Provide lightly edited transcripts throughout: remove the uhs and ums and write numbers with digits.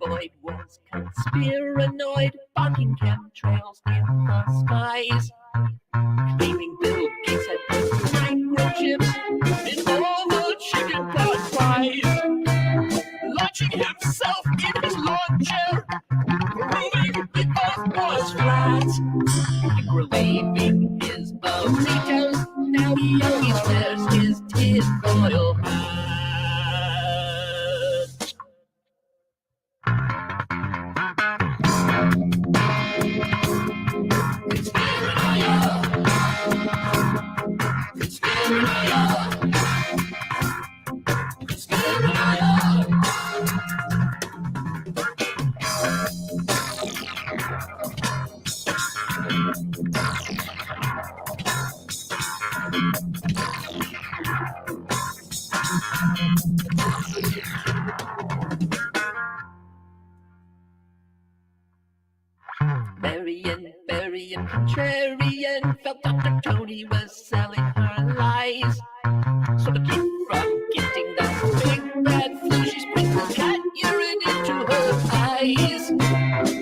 Boyd was conspiranoid, barking chemtrails in the skies. Claiming Bill Gates had put microchips in all the chicken pot fries. Launching himself in his lawn chair, proving the earth was flat. Relieving his burritos, now he always wears his tinfoil hat. Burying, contrarian, felt Dr. Tony was selling her lies. So to keep from getting that big bad flu, she sprinkled cat urine into her eyes.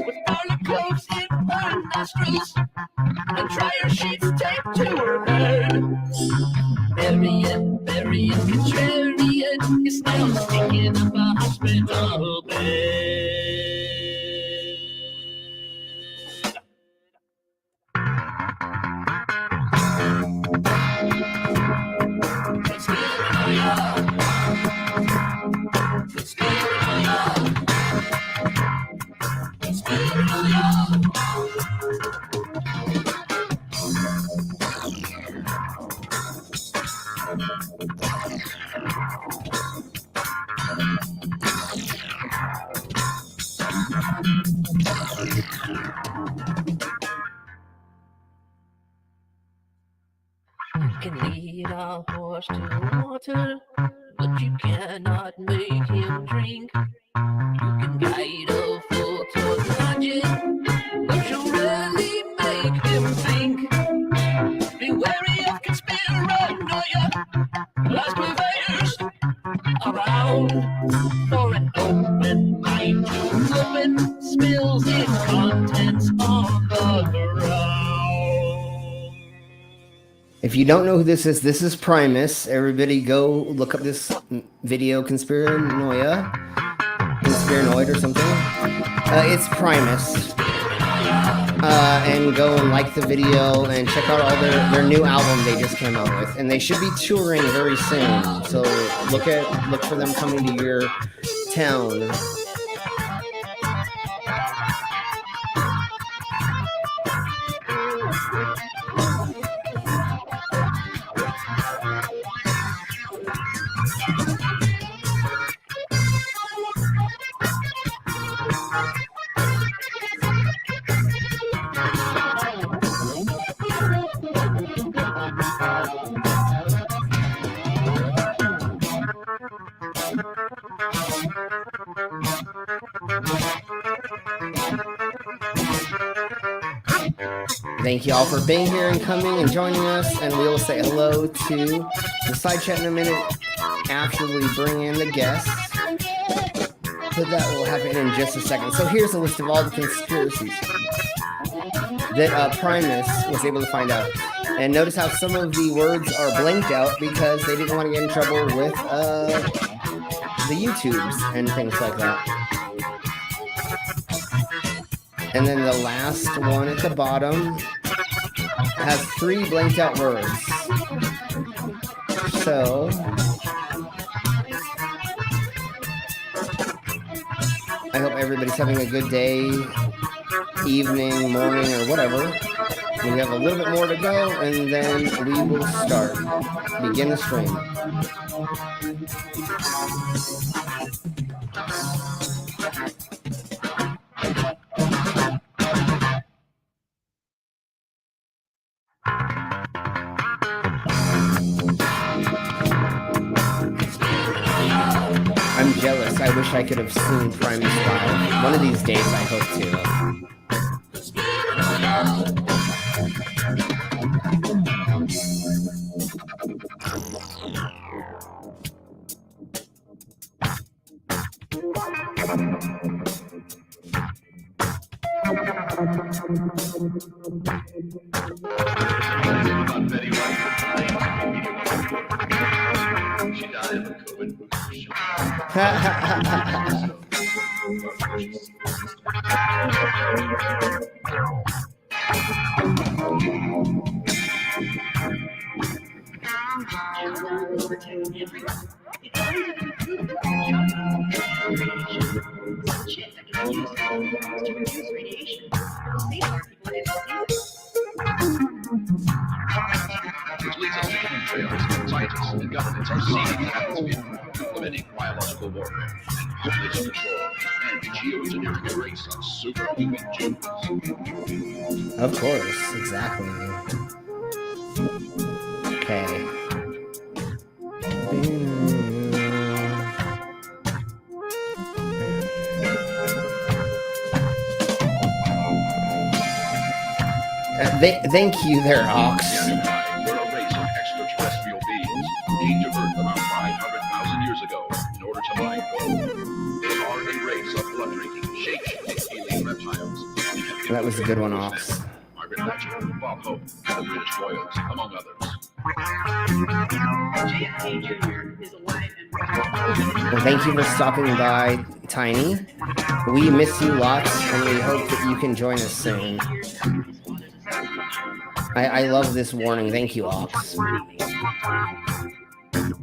With garlic cloves in her nostrils and dryer sheets taped to her head. Burying, contrarian is now stinking up a hospital bed. You can lead a horse to water, but you cannot make him drink. You can guide a fool to logic, but you'll really make him think. Be wary of conspiranoia, as purveyors around. For an open mind to open spills its contents on the ground. If you don't know who this is Primus. Everybody go look up this video, conspiranoid or something. It's Primus. And go and like the video and check out all their new album they just came out with. And they should be touring very soon. So look for them coming to your town. Thank you all for being here and coming and joining us, and we will say hello to the side chat in a minute. after we bring in the guests. But that will happen in just a second. So here's a list of all the conspiracies that Primus was able to find out. And notice how some of the words are blanked out because they didn't want to get in trouble with the YouTubes and things like that. And then the last one at the bottom has 3 blanked out words. So I hope everybody's having a good day, evening, morning, or whatever. We have a little bit more to go, and then we will start. Begin the stream. I'm jealous. I wish I could have seen Primus live. One of these days, I hope to. She died of a COVID booster Schitt that can be used to reduce radiation. which leads us to human trails. Scientists and governments are seeding the atmosphere, implementing biological warfare, and population control, and geoengineering a race of superhuman geniuses. Of course, exactly. Okay. Thank you there, Ox. We're a race of extraterrestrial beings came to Earth about 500,000 years ago in order to mine gold. They are a race of blood-drinking, shape-shifting alien reptiles. That was a good one, Ox. Margaret Thatcher, Bob Hope, and the British Royals, among others. JFK Jr. is alive and Well, thank you for stopping by, Tiny. We miss you lots, and we hope that you can join us soon. I love this warning. Thank you, Ox.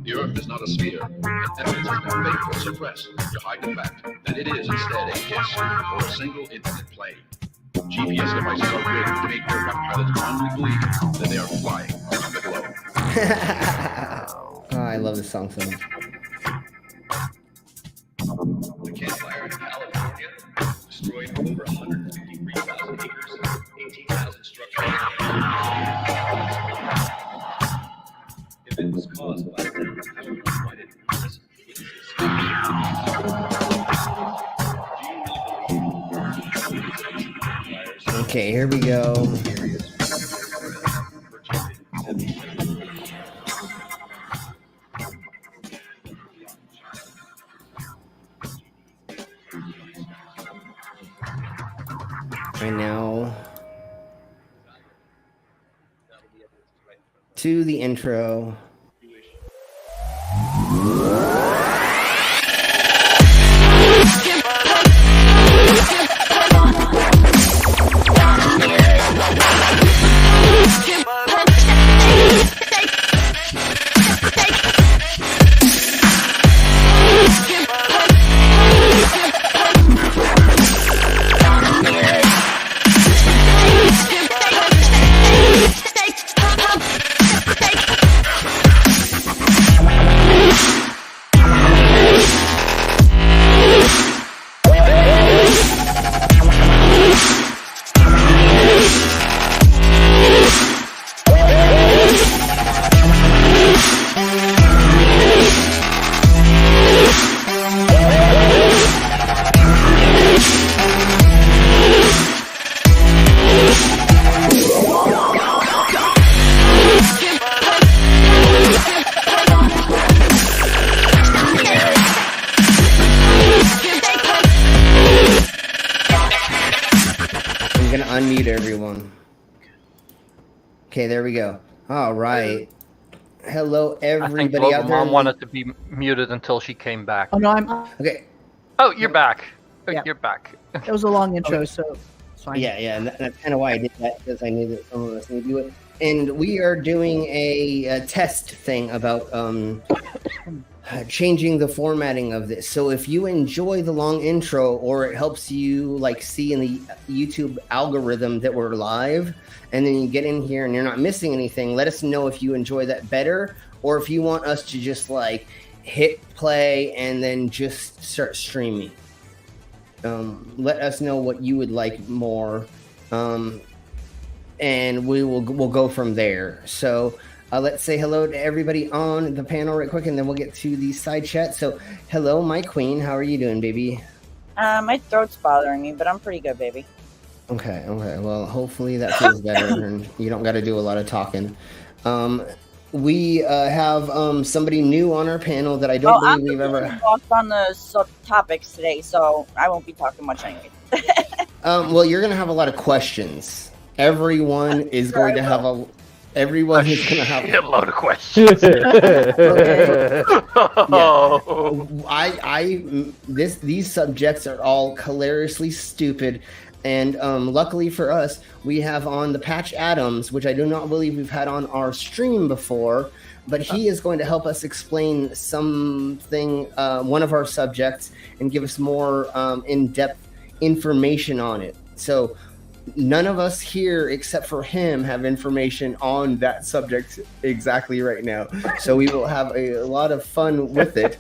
The Earth is not a sphere. Evidence has been faked or suppressed to hide the fact that it is instead a disk or a single infinite plane. GPS devices are rigged to make aircraft pilots wrongly believe that they are flying around the globe. Oh, I love this song so much. The campfire in California destroyed over 153,000 acres, 18,000 structures. If it was caused by terrorism, why didn't innocent witnesses? Okay, here we go. And now to the intro. Okay, there we go. All right. Hello, I think everybody out there. Mom wanted to be muted until she came back. Oh no, I'm. Okay. Oh, you're back. Oh, Yeah. You're back. It was a long intro, so it's fine. Yeah, and that's kind of why I did that, because I knew that some of us need to do it. And we are doing a test thing about changing the formatting of this. So if you enjoy the long intro, or it helps you like see in the YouTube algorithm that we're live, and then you get in here and you're not missing anything, let us know if you enjoy that better, or if you want us to just like hit play and then just start streaming. Let us know what you would like more, and we'll go from there. So let's say hello to everybody on the panel right quick, and then we'll get to the side chat. So hello, my queen. How are you doing, baby? My throat's bothering me, but I'm pretty good, baby. Okay. Well, hopefully that feels better, and you don't got to do a lot of talking. We have somebody new on our panel that I don't believe we've ever. Lost on the topics today, so I won't be talking much anyway. Well, you're gonna have a lot of questions. Everyone is going to have a. Everyone is going to have a load of questions. Okay. Yeah. These subjects are all hilariously stupid. And luckily for us, we have on the Patch Adams, which I do not believe we've had on our stream before, but he is going to help us explain something, one of our subjects, and give us more in-depth information on it. So none of us here, except for him, have information on that subject exactly right now. So we will have a lot of fun with it.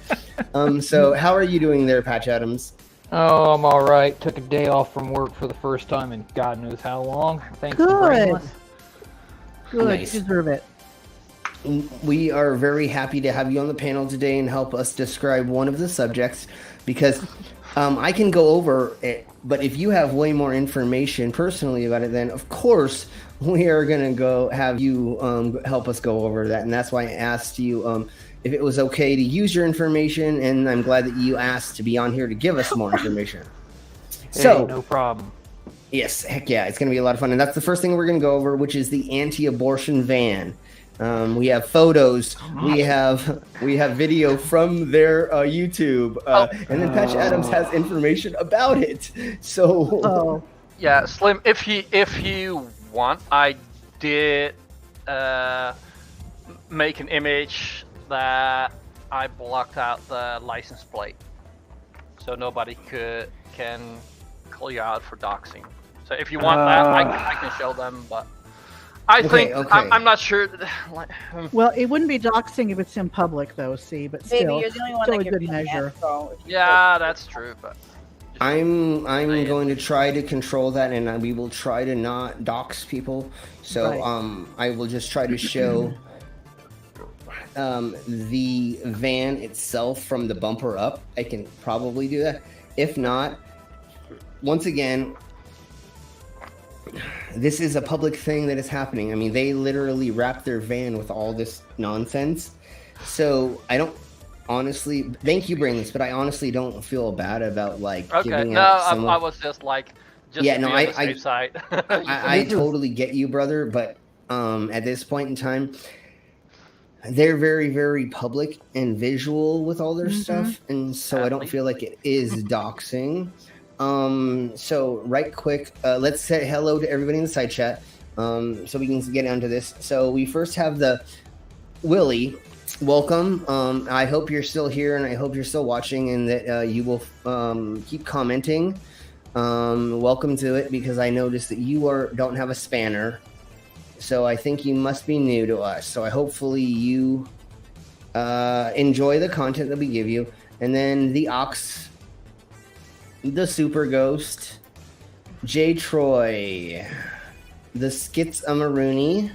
So how are you doing there, Patch Adams? Oh, I'm all right. Took a day off from work for the first time in God knows how long. Thanks for Brainless. Good. Nice. You deserve it. We are very happy to have you on the panel today and help us describe one of the subjects, because I can go over it, but if you have way more information personally about it, then of course we are going to go have you help us go over that. And that's why I asked you if it was okay to use your information, and I'm glad that you asked to be on here to give us more information. So, no problem. Yes, heck yeah, it's going to be a lot of fun. And that's the first thing we're going to go over, which is the anti-abortion van. We have photos, we have video from their YouTube, and then Patch Adams has information about it. So yeah, Slim, if you want, I did make an image that I blocked out the license plate, so nobody can call you out for doxing. So if you want that, I can show them, but I think I'm not sure. Well, it wouldn't be doxing if it's in public, though. See, but still, Baby, you're the only one still that a can good measure. Yeah, that's true, but I'm going to try to control that, and we will try to not dox people. So Right. I will just try to show the van itself from the bumper up. I can probably do that. If not, once again, this is a public thing that is happening. I mean, they literally wrapped their van with all this nonsense. So I don't honestly, thank you, Brainless, but I honestly don't feel bad about like giving out someone. I was just like, just yeah, to no, be on the safe side. I totally get you, brother, but at this point in time, they're very, very public and visual with all their stuff, and so I don't feel like it is doxing. So right quick, let's say hello to everybody in the side chat, so we can get onto this. So we first have the Willie. Welcome. I hope you're still here, and I hope you're still watching, and that you will keep commenting. Welcome to it, because I noticed that you don't have a spanner, so I think you must be new to us. So hopefully you enjoy the content that we give you. And then the Ox, the Super Ghost, J. Troy, the Skits Amarooney,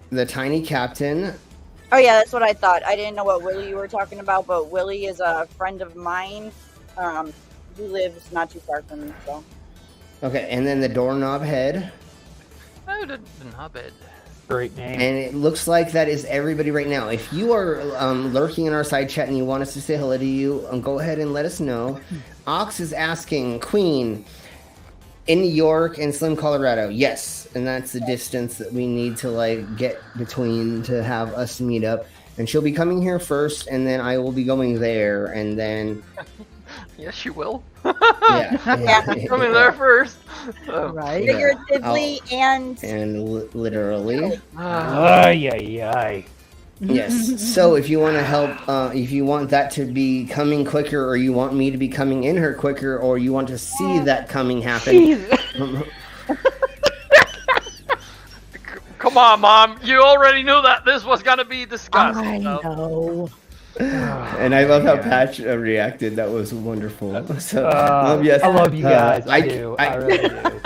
the Tiny Captain. Oh yeah, that's what I thought. I didn't know what Willie you were talking about, but Willie is a friend of mine who lives not too far from me. So. Okay, and then the Doorknob Head. Oh, the knob head. Great name. And it looks like that is everybody right now. If you are lurking in our side chat and you want us to say hello to you, go ahead and let us know. Ox is asking, Queen, in New York and Slim, Colorado. Yes, and that's the distance that we need to like get between to have us meet up. And she'll be coming here first, and then I will be going there, and then Yes, you will. yeah, Coming there first. Right. Figuratively and literally. Ay, ay, ay. Yes. So if you want to help, if you want that to be coming quicker, or you want me to be coming in her quicker, or you want to see that coming happen. Come on, Mom. You already knew that this was gonna be discussed. I so- know. And I love how Patch reacted. That was wonderful. So, yes, I love you guys. I really do.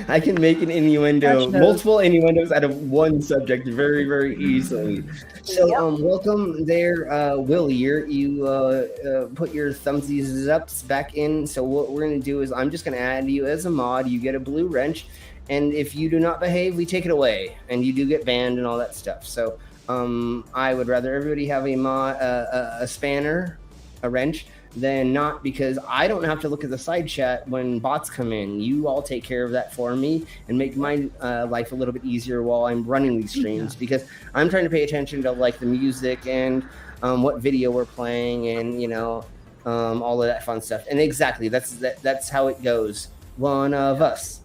I can make an innuendo, Patch knows. multiple innuendos out of one subject very, very easily. So, welcome there, Will. You put your thumbsies ups back in. So what we're gonna do is I'm just gonna add you as a mod. You get a blue wrench, and if you do not behave, we take it away, and you do get banned and all that stuff. So. I would rather everybody have a spanner, a wrench, than not, because I don't have to look at the side chat when bots come in. You all take care of that for me and make my life a little bit easier while I'm running these streams, because I'm trying to pay attention to like the music and what video we're playing and all of that fun stuff. And exactly that's how it goes. One of us.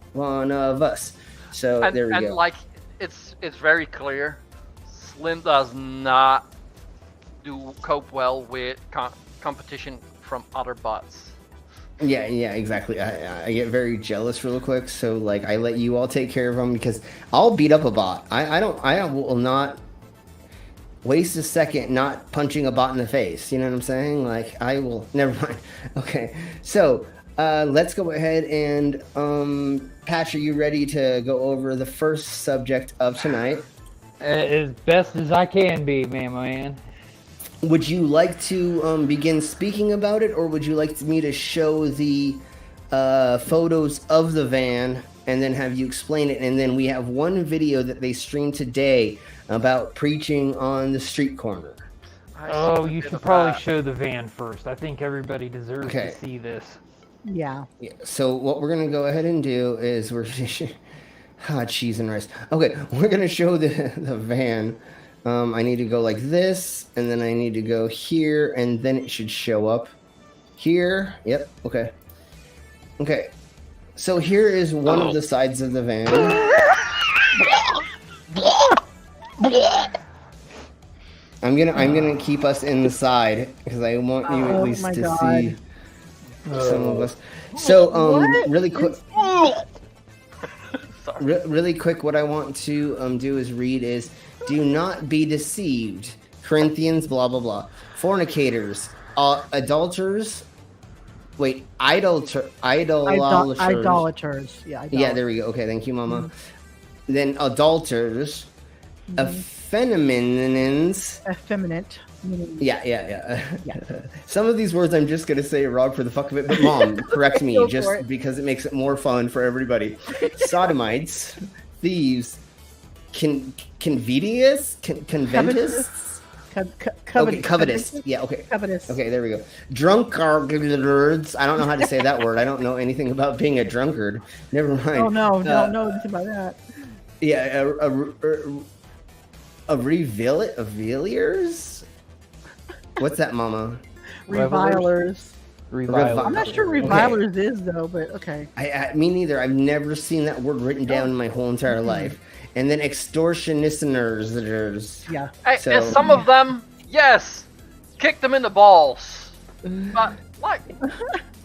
So there we go. And like it's very clear. Slim does not cope well with competition from other bots. Yeah, exactly. I get very jealous real quick, so like I let you all take care of them because I'll beat up a bot. I will not waste a second not punching a bot in the face. You know what I'm saying? Like I will. Never mind. Okay, so let's go ahead and Patch, are you ready to go over the first subject of tonight? As best as I can be, man. Would you like to begin speaking about it, or would you like me to show the photos of the van and then have you explain it? And then we have one video that they streamed today about preaching on the street corner. Oh, you should probably show the van first. I think everybody deserves to see this. Yeah. So what we're going to go ahead and do is we're... cheese and rice. Okay, we're gonna show the van. I need to go like this, and then I need to go here, and then it should show up here. Yep. Okay. So here is one of the sides of the van. I'm gonna keep us in the side because I want you at least to see some of us. So really quick. Really quick, what I want to do is read is, do not be deceived. Corinthians, blah, blah, blah. Fornicators, adulterers, idolaters. Yeah, there we go. Okay, thank you, Mama. Then adulterers, effeminate. Yeah. Some of these words I'm just going to say wrong for the fuck of it, but Mom, correct me just because it makes it more fun for everybody. Sodomites, thieves, covetous. Covetous. Yeah, okay. Covetous. Okay, there we go. Drunkards. I don't know how to say that word. I don't know anything about being a drunkard. Never mind. Oh, no, don't know anything about that. Yeah, revealers? What's that, Mama? Revilers. I'm not sure revilers is though, but okay. Me neither. I've never seen that word written down in my whole entire life. And then extortionists. Yeah. Hey, and some of them, yes, kick them in the balls. But like, the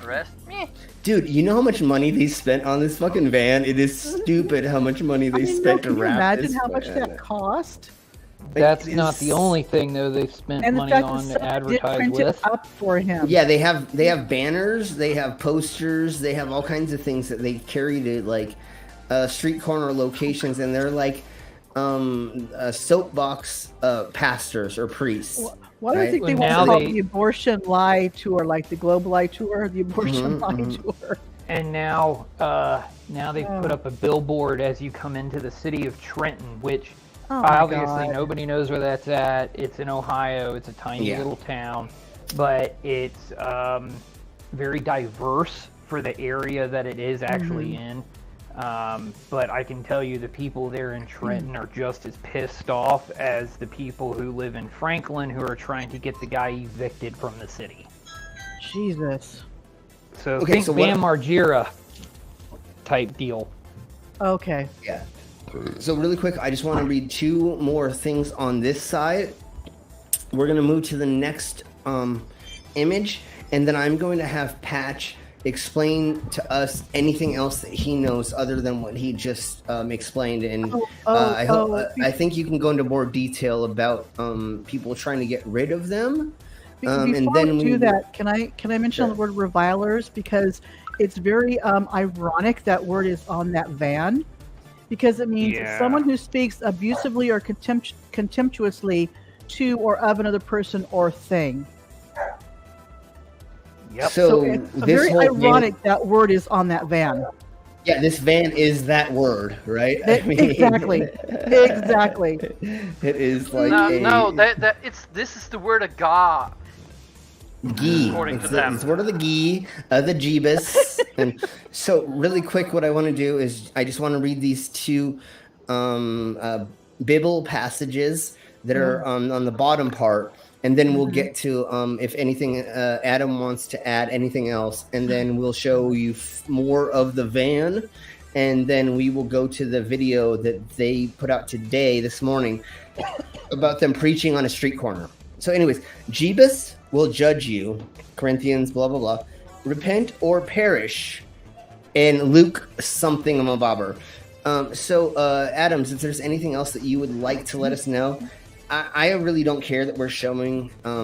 rest, meh. Dude, you know how much money they spent on this fucking van? It is stupid how much money they spent to wrap this. Can you imagine how much that cost? That's not the only thing though they've spent money on to advertise with. Up for him. Yeah, they have banners, they have posters, they have all kinds of things that they carry to like street corner locations, and they're like soapbox pastors or priests. Why do you think they want to call the abortion lie tour, like the Globe Lie tour, the abortion lie tour? And now they've put up a billboard as you come into the city of Trenton, which obviously nobody knows where that's at. It's in Ohio. It's a tiny little town, but it's very diverse for the area that it is actually in. But I can tell you the people there in Trenton are just as pissed off as the people who live in Franklin who are trying to get the guy evicted from the city. Jesus. So think Bam Margera type deal. Okay. Yeah. So really quick, I just want to read 2 more things on this side. We're going to move to the next image, and then I'm going to have Patch explain to us anything else that he knows other than what he just explained. And I think you can go into more detail about people trying to get rid of them. Before and then we do that, can I mention the word revilers, because it's very ironic that word is on that van, because it means someone who speaks abusively or contemptuously to or of another person or thing. Yep. So it's very ironic that word is on that van. Yeah, this van is that word, right? Exactly. Exactly. It is like this is the word of God. Gee, according to them. It's word of the gee, the Jeebus. And so really quick, what I want to do is I just want to read these 2 Bible passages that are on the bottom part, and then we'll get to if anything Adam wants to add anything else, and then we'll show you more of the van, and then we will go to the video that they put out this morning about them preaching on a street corner. So anyways, Jeebus will judge you, Corinthians, blah, blah, blah. Repent or perish. And Luke something of a bobber. So, Adams, if there's anything else that you would like to let us know, I really don't care that we're showing. I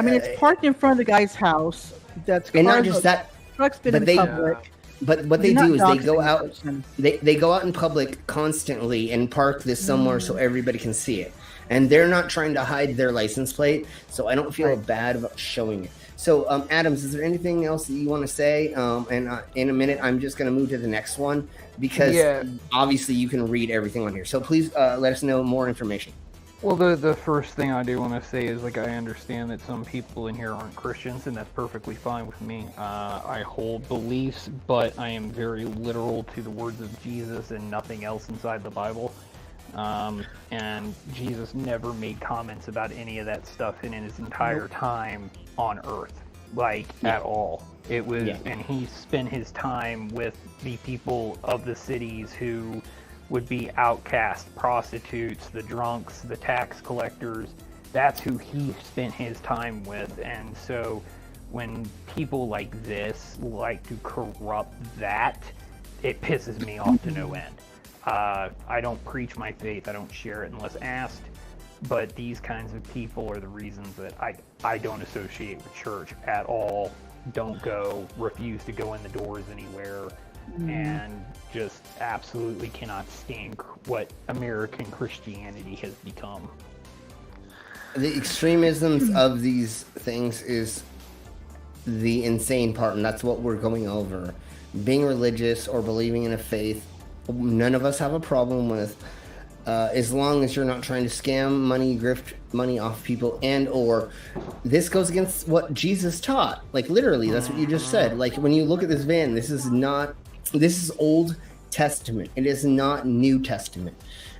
mean, it's parked in front of the guy's house. And not just that, truck's been in public. But what they do is they go out. They go out in public constantly and park this somewhere so everybody can see it. And they're not trying to hide their license plate, so I don't feel bad about showing it. So, Adams, is there anything else that you want to say? And in a minute, I'm just going to move to the next one, because obviously you can read everything on here. So please let us know more information. Well, the first thing I do want to say is, like, I understand that some people in here aren't Christians, and that's perfectly fine with me. I hold beliefs, but I am very literal to the words of Jesus and nothing else inside the Bible. And Jesus never made comments about any of that stuff in his entire time on Earth, at all. It was, and he spent his time with the people of the cities who would be outcast, prostitutes, the drunks, the tax collectors. That's who he spent his time with. And so when people like this like to corrupt that, it pisses me off to no end. I don't preach my faith, I don't share it unless asked, but these kinds of people are the reasons that I don't associate with church at all, don't go, refuse to go in the doors anywhere, and just absolutely cannot stand what American Christianity has become. The extremisms of these things is the insane part, and that's what we're going over. Being religious or believing in a faith, none of us have a problem with, as long as you're not trying to scam money, grift money off people, and or this goes against what Jesus taught. Like, literally, that's what you just said. Like, when you look at this van, this is Old Testament. It is not New Testament.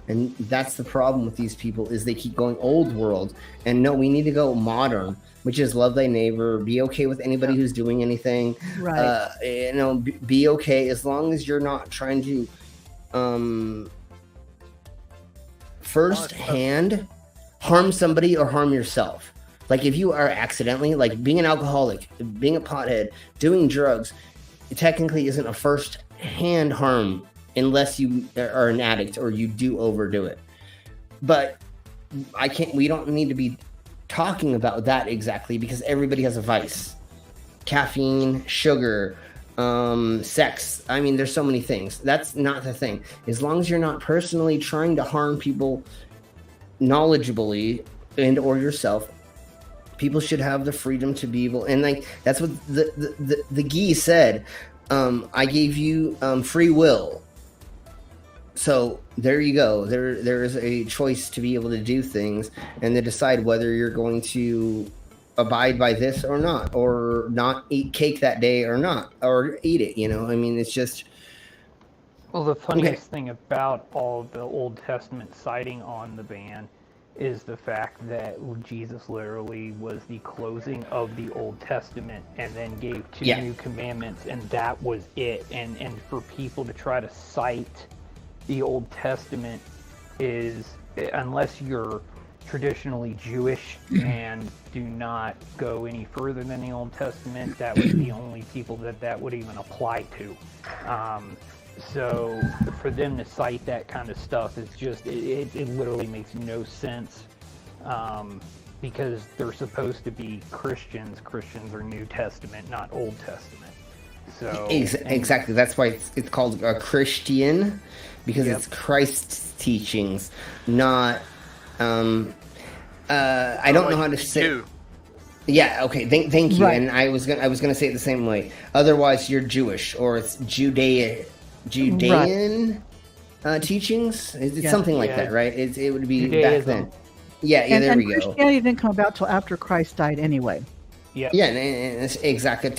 And that's the problem with these people, is they keep going old world. And no, we need to go modern, which is love thy neighbor, be okay with anybody who's doing anything. Right. Be okay as long as you're not trying to firsthand harm somebody or harm yourself. Like, if you are accidentally, like being an alcoholic, being a pothead, doing drugs, it technically isn't a first-hand harm unless you are an addict or you do overdo it. But we don't need to be talking about that exactly, because everybody has a vice. Caffeine, sugar, sex. I mean, there's so many things. That's not the thing. As long as you're not personally trying to harm people knowledgeably and or yourself, people should have the freedom to be able, and like that's what the Gee said. I gave you free will. So there you go. There is a choice to be able to do things and to decide whether you're going to abide by this or not eat cake that day or not, or eat it, you know? I mean, it's just... Well, the funniest thing about all of the Old Testament citing on the ban is the fact that Jesus literally was the closing of the Old Testament and then gave 2 new commandments, and that was it. And for people to try to cite the Old Testament is, unless you're traditionally Jewish and do not go any further than the Old Testament, that was the only people that would even apply to. So for them to cite that kind of stuff is just, it literally makes no sense, because they're supposed to be Christians. Christians are New Testament, not Old Testament. So exactly, that's why it's called a Christian, because it's Christ's teachings, not I don't know how to say. Yeah, okay, thank you. Right. And I was gonna say it the same way. Otherwise, you're Jewish, or it's Judean teachings. It's something like that, right? It would be Judaism. Back then. Yeah, there we go. Christianity didn't come about till after Christ died, anyway. Yeah, and it's exactly,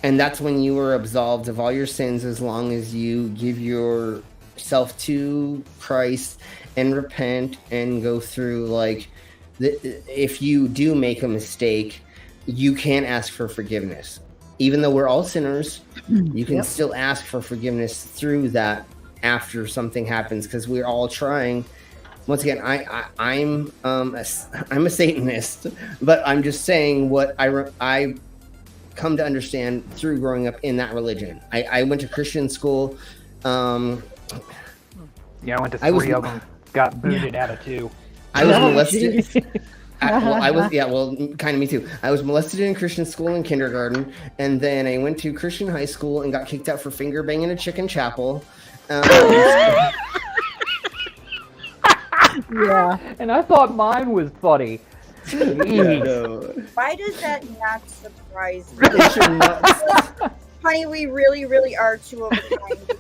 and that's when you were absolved of all your sins, as long as you give yourself to Christ and repent and go through, like, if you do make a mistake, you can ask for forgiveness. Even though we're all sinners, you can still ask for forgiveness through that after something happens, because we're all trying. Once again, I'm a Satanist, but I'm just saying what I come to understand through growing up in that religion. I went to Christian school. I went to 3 of them. Got booted out of 2. I was molested. Kind of me too. I was molested in Christian school in kindergarten, and then I went to Christian high school and got kicked out for finger banging a chick in chapel. And I thought mine was funny. Why does that not surprise me? Honey, we really, really are 2 of a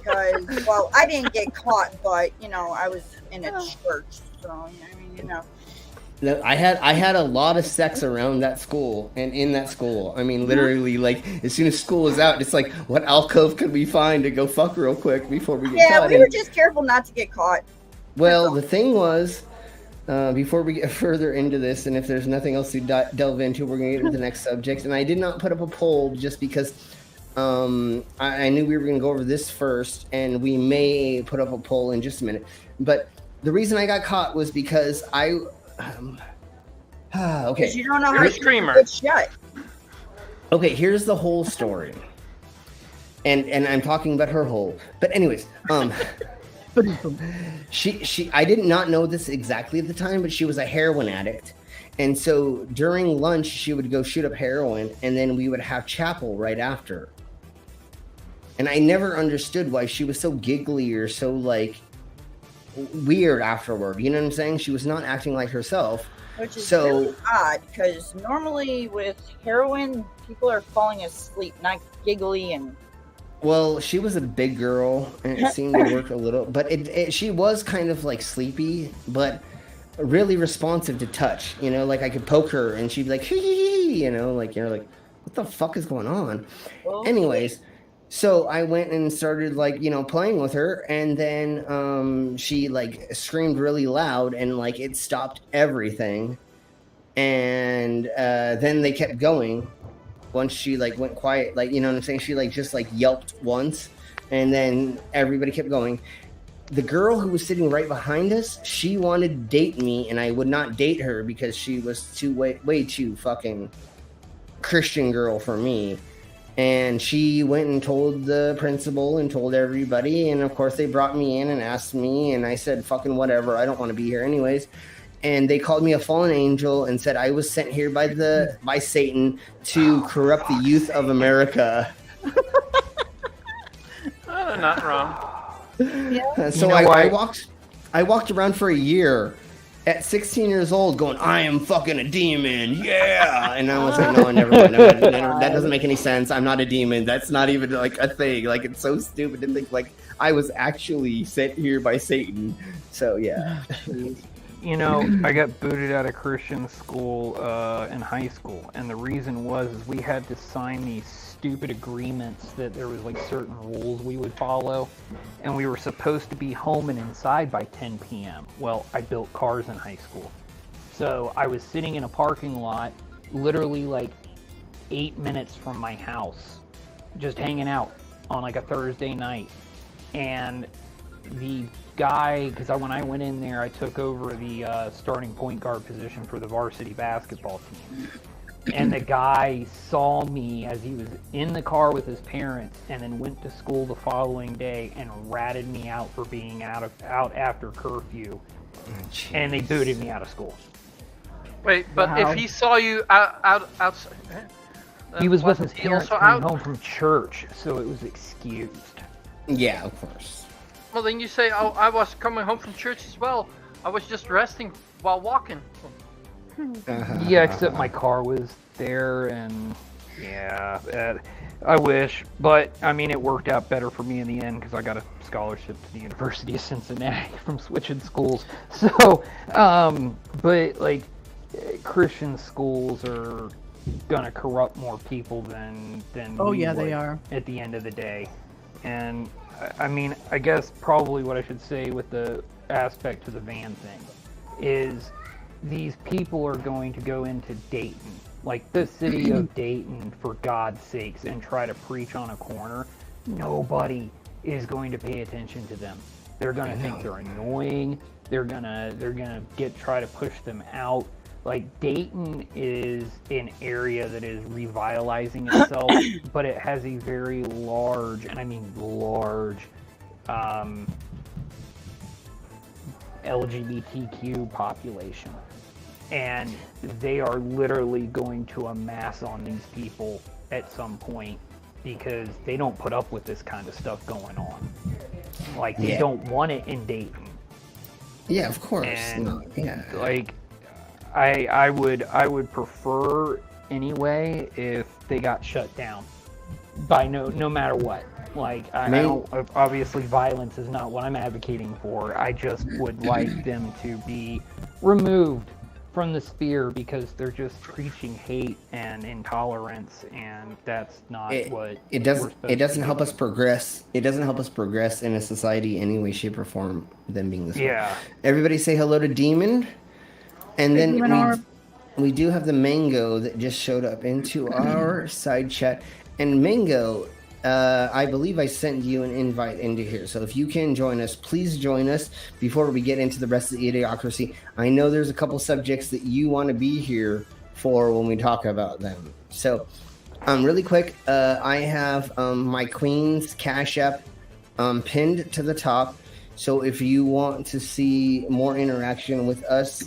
kind, because, well, I didn't get caught, but, I was in a church, so, I had a lot of sex around that school and in that school. I mean, literally, like, as soon as school was out, it's like, what alcove could we find to go fuck real quick before we get caught? Yeah, we were just careful not to get caught. Well, the thing was, before we get further into this, and if there's nothing else to delve into, we're going to get into the next subject. And I did not put up a poll just because I knew we were going to go over this first, and we may put up a poll in just a minute. But the reason I got caught was because okay. Because you don't know how to get shut. Okay, here's the whole story. And I'm talking about her hole. But anyways, I did not know this exactly at the time, but she was a heroin addict. And so during lunch, she would go shoot up heroin, and then we would have chapel right after. And I never understood why she was so giggly or so, like, weird afterward. You know what I'm saying? She was not acting like herself. Which is really odd, because normally with heroin, people are falling asleep, not giggly and... Well, she was a big girl, and it seemed to work a little. But she was kind of, like, sleepy, but... really responsive to touch, like I could poke her and she'd be like, hee, like, you're like, what the fuck is going on? Oh. Anyways, so I went and started, like, playing with her, and then she, like, screamed really loud, and, like, it stopped everything. And then they kept going once she, like, went quiet, like, you know what I'm saying? She, like, just, like, yelped once, and then everybody kept going. The girl who was sitting right behind us, she wanted to date me, and I would not date her because she was way too fucking Christian girl for me. And she went and told the principal and told everybody, and of course they brought me in and asked me, and I said, fucking whatever, I don't want to be here anyways. And they called me a fallen angel and said I was sent here by Satan to corrupt the youth of America. They're not wrong. Yeah. So I walked around for a year at 16 years old going, I am fucking a demon, yeah. And I was like, no, never mind. That doesn't make any sense. I'm not a demon. That's not even, like, a thing. Like, it's so stupid to think, like, I was actually sent here by Satan. So, yeah. You know, I got booted out of Christian school in high school, and the reason was is we had to sign these stupid agreements that there was like certain rules we would follow, and we were supposed to be home and inside by 10 p.m. Well, I built cars in high school, so I was sitting in a parking lot, literally like 8 minutes from my house, just hanging out on like a Thursday night, and the guy, because when I went in there, I took over the starting point guard position for the varsity basketball team. And the guy saw me as he was in the car with his parents, and then went to school the following day and ratted me out for being out after curfew. And they booted me out of school. Wait, but if he saw you outside, he was with his parents coming home from church, so it was excused. Yeah, of course. Well, then you say, "Oh, I was coming home from church as well. I was just resting while walking." Yeah, except my car was there, and yeah, I wish, but I mean, it worked out better for me in the end because I got a scholarship to the University of Cincinnati from switching schools. So, but like, Christian schools are gonna corrupt more people than Oh we yeah, would they are. at the end of the day. And I mean, I guess probably what I should say with the aspect to the van thing is these people are going to go into Dayton, like the city of Dayton, for God's sakes, and try to preach on a corner. Nobody is going to pay attention to them. They're going to think they're annoying. They're gonna try to push them out. Like, Dayton is an area that is revitalizing itself, but it has a very large, and I mean large, LGBTQ population. And they are literally going to amass on these people at some point because they don't put up with this kind of stuff going on. Like, they don't want it in Dayton. Yeah, of course. And, like, I would prefer anyway if they got shut down by no matter what. Like, I don't, obviously violence is not what I'm advocating for. I just would like them to be removed from the sphere because they're just preaching hate and intolerance, and that's not what it doesn't help us progress. It doesn't help us progress in a society any way, shape, or form. Them being this way. Everybody say hello to Demon. And then we do have the Mango that just showed up into our side chat. And Mango, I believe I sent you an invite into here. So if you can join us, please join us before we get into the rest of the Idiocracy. I know there's a couple subjects that you want to be here for when we talk about them. So really quick, I have my Queen's Cash App pinned to the top. So if you want to see more interaction with us,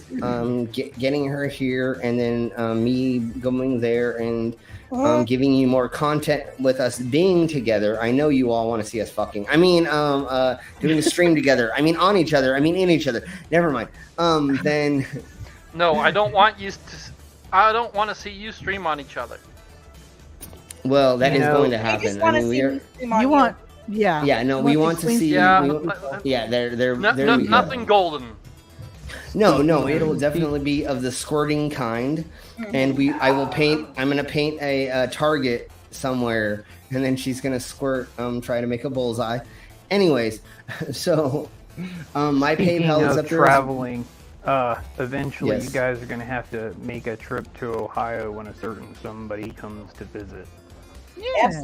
getting her here, and then me going there and giving you more content with us being together. I know you all want to see us fucking. I mean, doing a stream together. I mean, on each other. I mean, in each other. Never mind. Then. No, I don't want you to. I don't want to see you stream on each other. Well, that is going to happen. I mean, we are. You want. Yeah. Yeah, no, we want to see. Yeah, they're nothing golden. No, it'll definitely be of the squirting kind, and I'm gonna paint a target somewhere, and then she's gonna squirt, try to make a bullseye. Anyways, so my PayPal is up there. Traveling. Eventually, you guys are gonna have to make a trip to Ohio when a certain somebody comes to visit.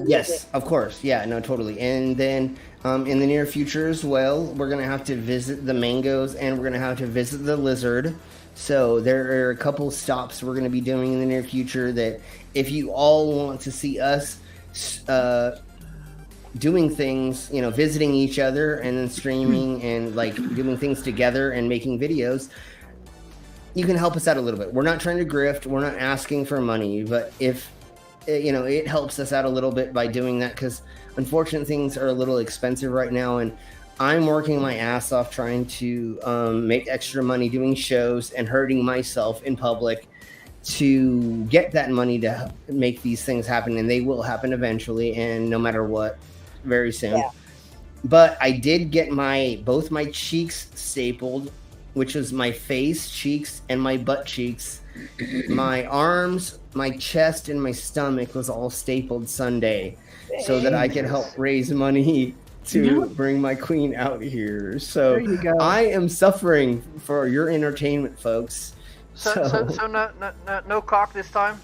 Yes, of course. Yeah, no, totally. And then in the near future as well, we're going to have to visit the Mangoes, and we're going to have to visit the Lizard. So there are a couple stops we're going to be doing in the near future that if you all want to see us doing things, visiting each other and then streaming and like doing things together and making videos, you can help us out a little bit. We're not trying to grift. We're not asking for money, but if it helps us out a little bit by doing that, because unfortunately things are a little expensive right now, and I'm working my ass off trying to make extra money doing shows and hurting myself in public to get that money to make these things happen, and they will happen eventually, and no matter what, very soon. But I did get both my cheeks stapled which was my face, cheeks, and my butt cheeks. My arms, my chest, and my stomach was all stapled Sunday so that I could help raise money to bring my queen out here. So There you go. I am suffering for your entertainment, folks. So no cock this time?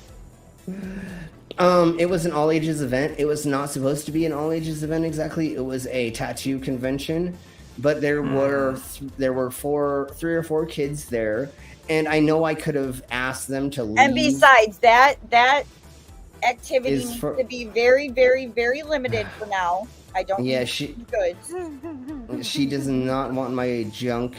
It was an all ages event. It was not supposed to be an all ages event exactly. It was a tattoo convention, but there were three or four kids there, and I know I could have asked them to leave. And besides that activity needs to be very, very, very limited for now. I don't. Yeah, good. She does not want my junk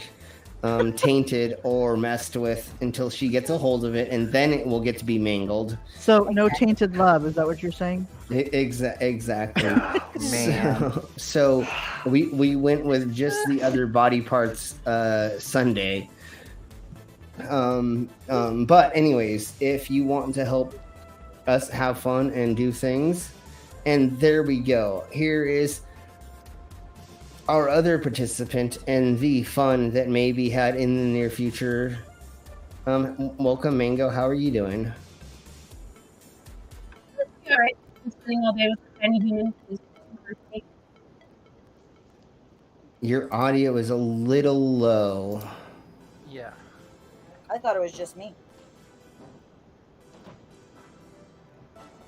tainted or messed with until she gets a hold of it, and then it will get to be mangled. So no tainted love, is that what you're saying? Exactly. Man. So we went with just the other body parts Sunday. But anyways, if you want to help us have fun and do things, and there we go. Here is our other participant and the fun that may be had in the near future. Welcome, Mango. How are you doing? All right. I'm spending all day with the tiny human. Your audio is a little low. Yeah. I thought it was just me.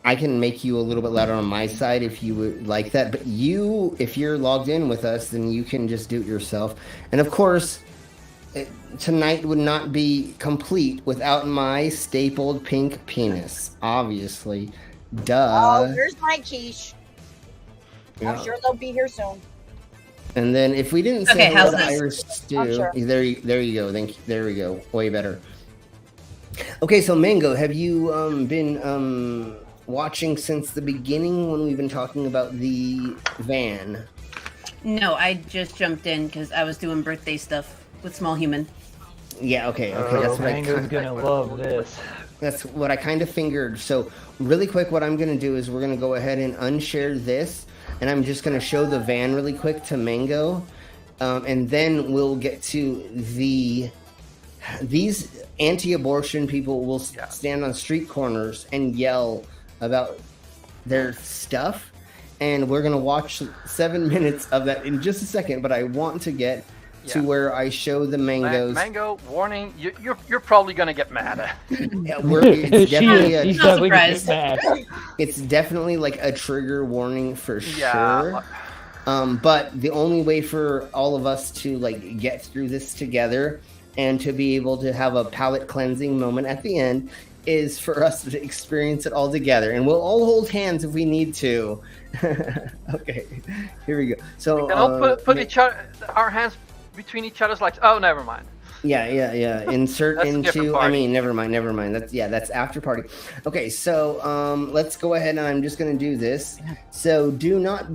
I can make you a little bit louder on my side if you would like that. But if you're logged in with us, then you can just do it yourself. And of course, tonight would not be complete without my stapled pink penis. Obviously. Duh. Oh, there's my quiche. Yeah. I'm sure they'll be here soon. And then if we didn't say Okay, hello how's to this? Irish Stew, sure. there you go. There we go. Way better. Okay, so Mango, have you been watching since the beginning when we've been talking about the van? No, I just jumped in because I was doing birthday stuff with Small Human. Yeah, okay. That's what Mango's gonna love this. That's what I kind of figured. So really quick, what I'm going to do is we're going to go ahead and unshare this, and I'm just going to show the van really quick to Mango, and then we'll get to these anti-abortion people will stand on street corners and yell about their stuff, and we're going to watch 7 minutes of that in just a second, but I want to get to where I show the mangoes. Mango, warning, you're probably gonna get mad. It's definitely She's definitely gonna get mad. It's definitely like a trigger warning for Yeah. sure. But the only way for all of us to like get through this together and to be able to have a palate cleansing moment at the end is for us to experience it all together, and we'll all hold hands if we need to. Okay, here we go. So I'll put our hands between each other's like, oh, never mind. Yeah. Insert That's a different into. party. I mean, never mind. That's after party. Okay, so let's go ahead and I'm just gonna do this. So do not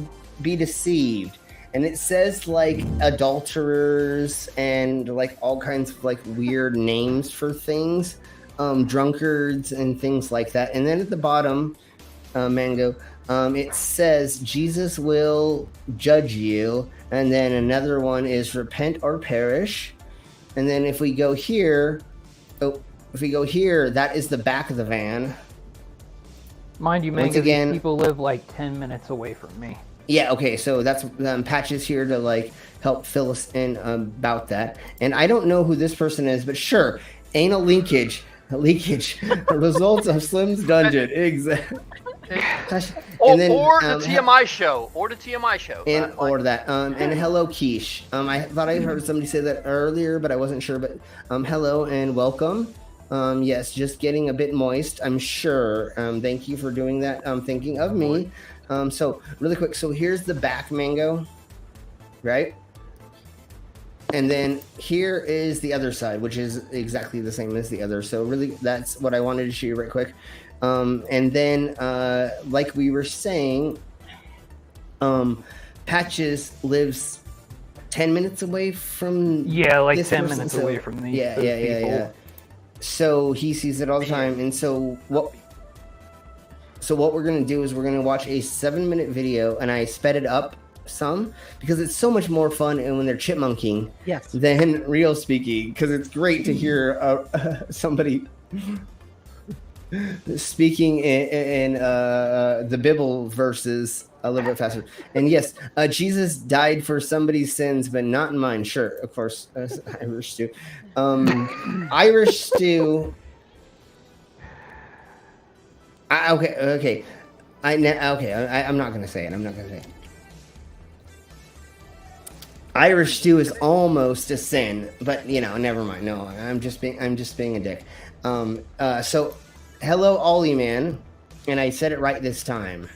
be deceived. And it says like adulterers and like all kinds of like weird names for things, drunkards and things like that. And then at the bottom, Mango, it says Jesus will judge you. And then another one is repent or perish. And then if we go here, that is the back of the van. Mind you, Once Mango, again- these people live like 10 minutes away from me. Yeah, okay, so that's Patches here to like help fill us in about that. And I don't know who this person is, but sure, anal leakage, results of Slim's dungeon, exactly. Or the TMI show. And hello, Quiche. I thought I heard somebody say that earlier, but I wasn't sure. But hello and welcome. Yes, just getting a bit moist, I'm sure. Thank you for doing that. Thinking of me. So really quick. So here's the back, Mango, right? And then here is the other side, which is exactly the same as the other. So really, that's what I wanted to show you right quick. And then, like we were saying, Patches lives 10 minutes away from like this 10 person, minutes so- away from these Yeah. people. So he sees it all the time, and so what we're gonna do is we're gonna watch a 7-minute video, and I sped it up some because it's so much more fun and when they're chipmunking Yes. than real speaking because it's great to hear somebody speaking in the Bible verses a little bit faster. And yes, Jesus died for somebody's sins, but not in mine. Sure, of course, Irish stew. Irish stew. Okay. I'm not gonna say it. Irish stew is almost a sin, but never mind. No, I'm just being a dick. So, hello, Ollie man, and I said it right this time.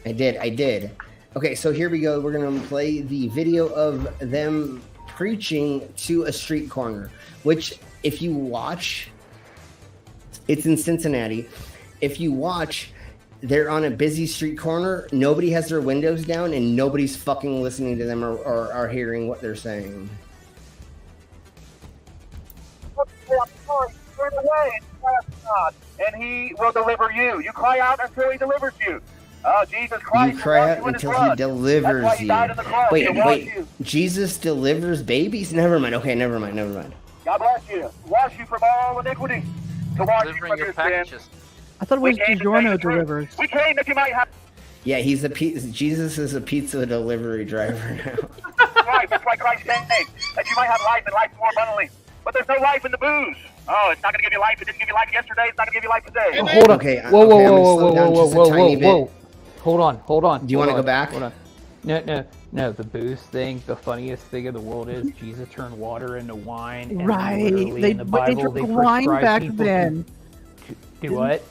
I did. Okay, so here we go. We're gonna play the video of them preaching to a street corner, which, if you watch, it's in Cincinnati. If you watch, they're on a busy street corner. Nobody has their windows down, and nobody's fucking listening to them or hearing what they're saying. Turn away and trust God, and He will deliver you. You cry out until He delivers you. Jesus Christ. You cry out until He delivers you. Wait. Jesus delivers babies? Never mind. Okay, never mind. God bless you. Wash you from all iniquity. To wash you from your sins. I thought it was DiGiorno delivers. We came that you might have. Yeah, Jesus is a pizza delivery driver now. Right, that's why Christ came, that you might have life and life more abundantly. But there's no life in the booze. Oh, it's not going to give you life. It didn't give you life yesterday. It's not going to give you life today. Oh, hold on. Okay. Whoa. Hold on. Do you want to go back? Hold on. No. The booze thing, the funniest thing in the world is Jesus turned water into wine. And right. in the Bible, they drank wine back then. Do what?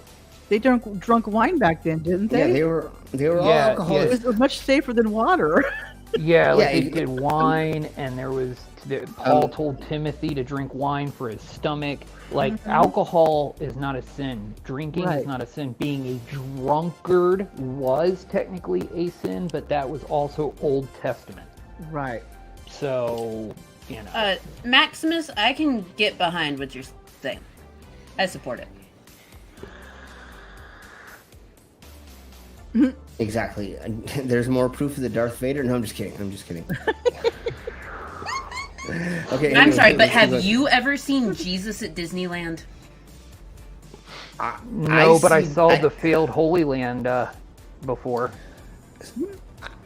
They drunk wine back then, didn't they? Yeah, they were all alcoholics. It was much safer than water. They did wine, and there was Paul told Timothy to drink wine for his stomach. Like, alcohol is not a sin. Drinking is not a sin. Being a drunkard was technically a sin, but that was also Old Testament. Right. So, Maximus, I can get behind what you're saying. I support it. Exactly. There's more proof of the Darth Vader. No, I'm just kidding. Okay. I'm sorry, but have you ever seen Jesus at Disneyland? No, but I saw the failed Holy Land before.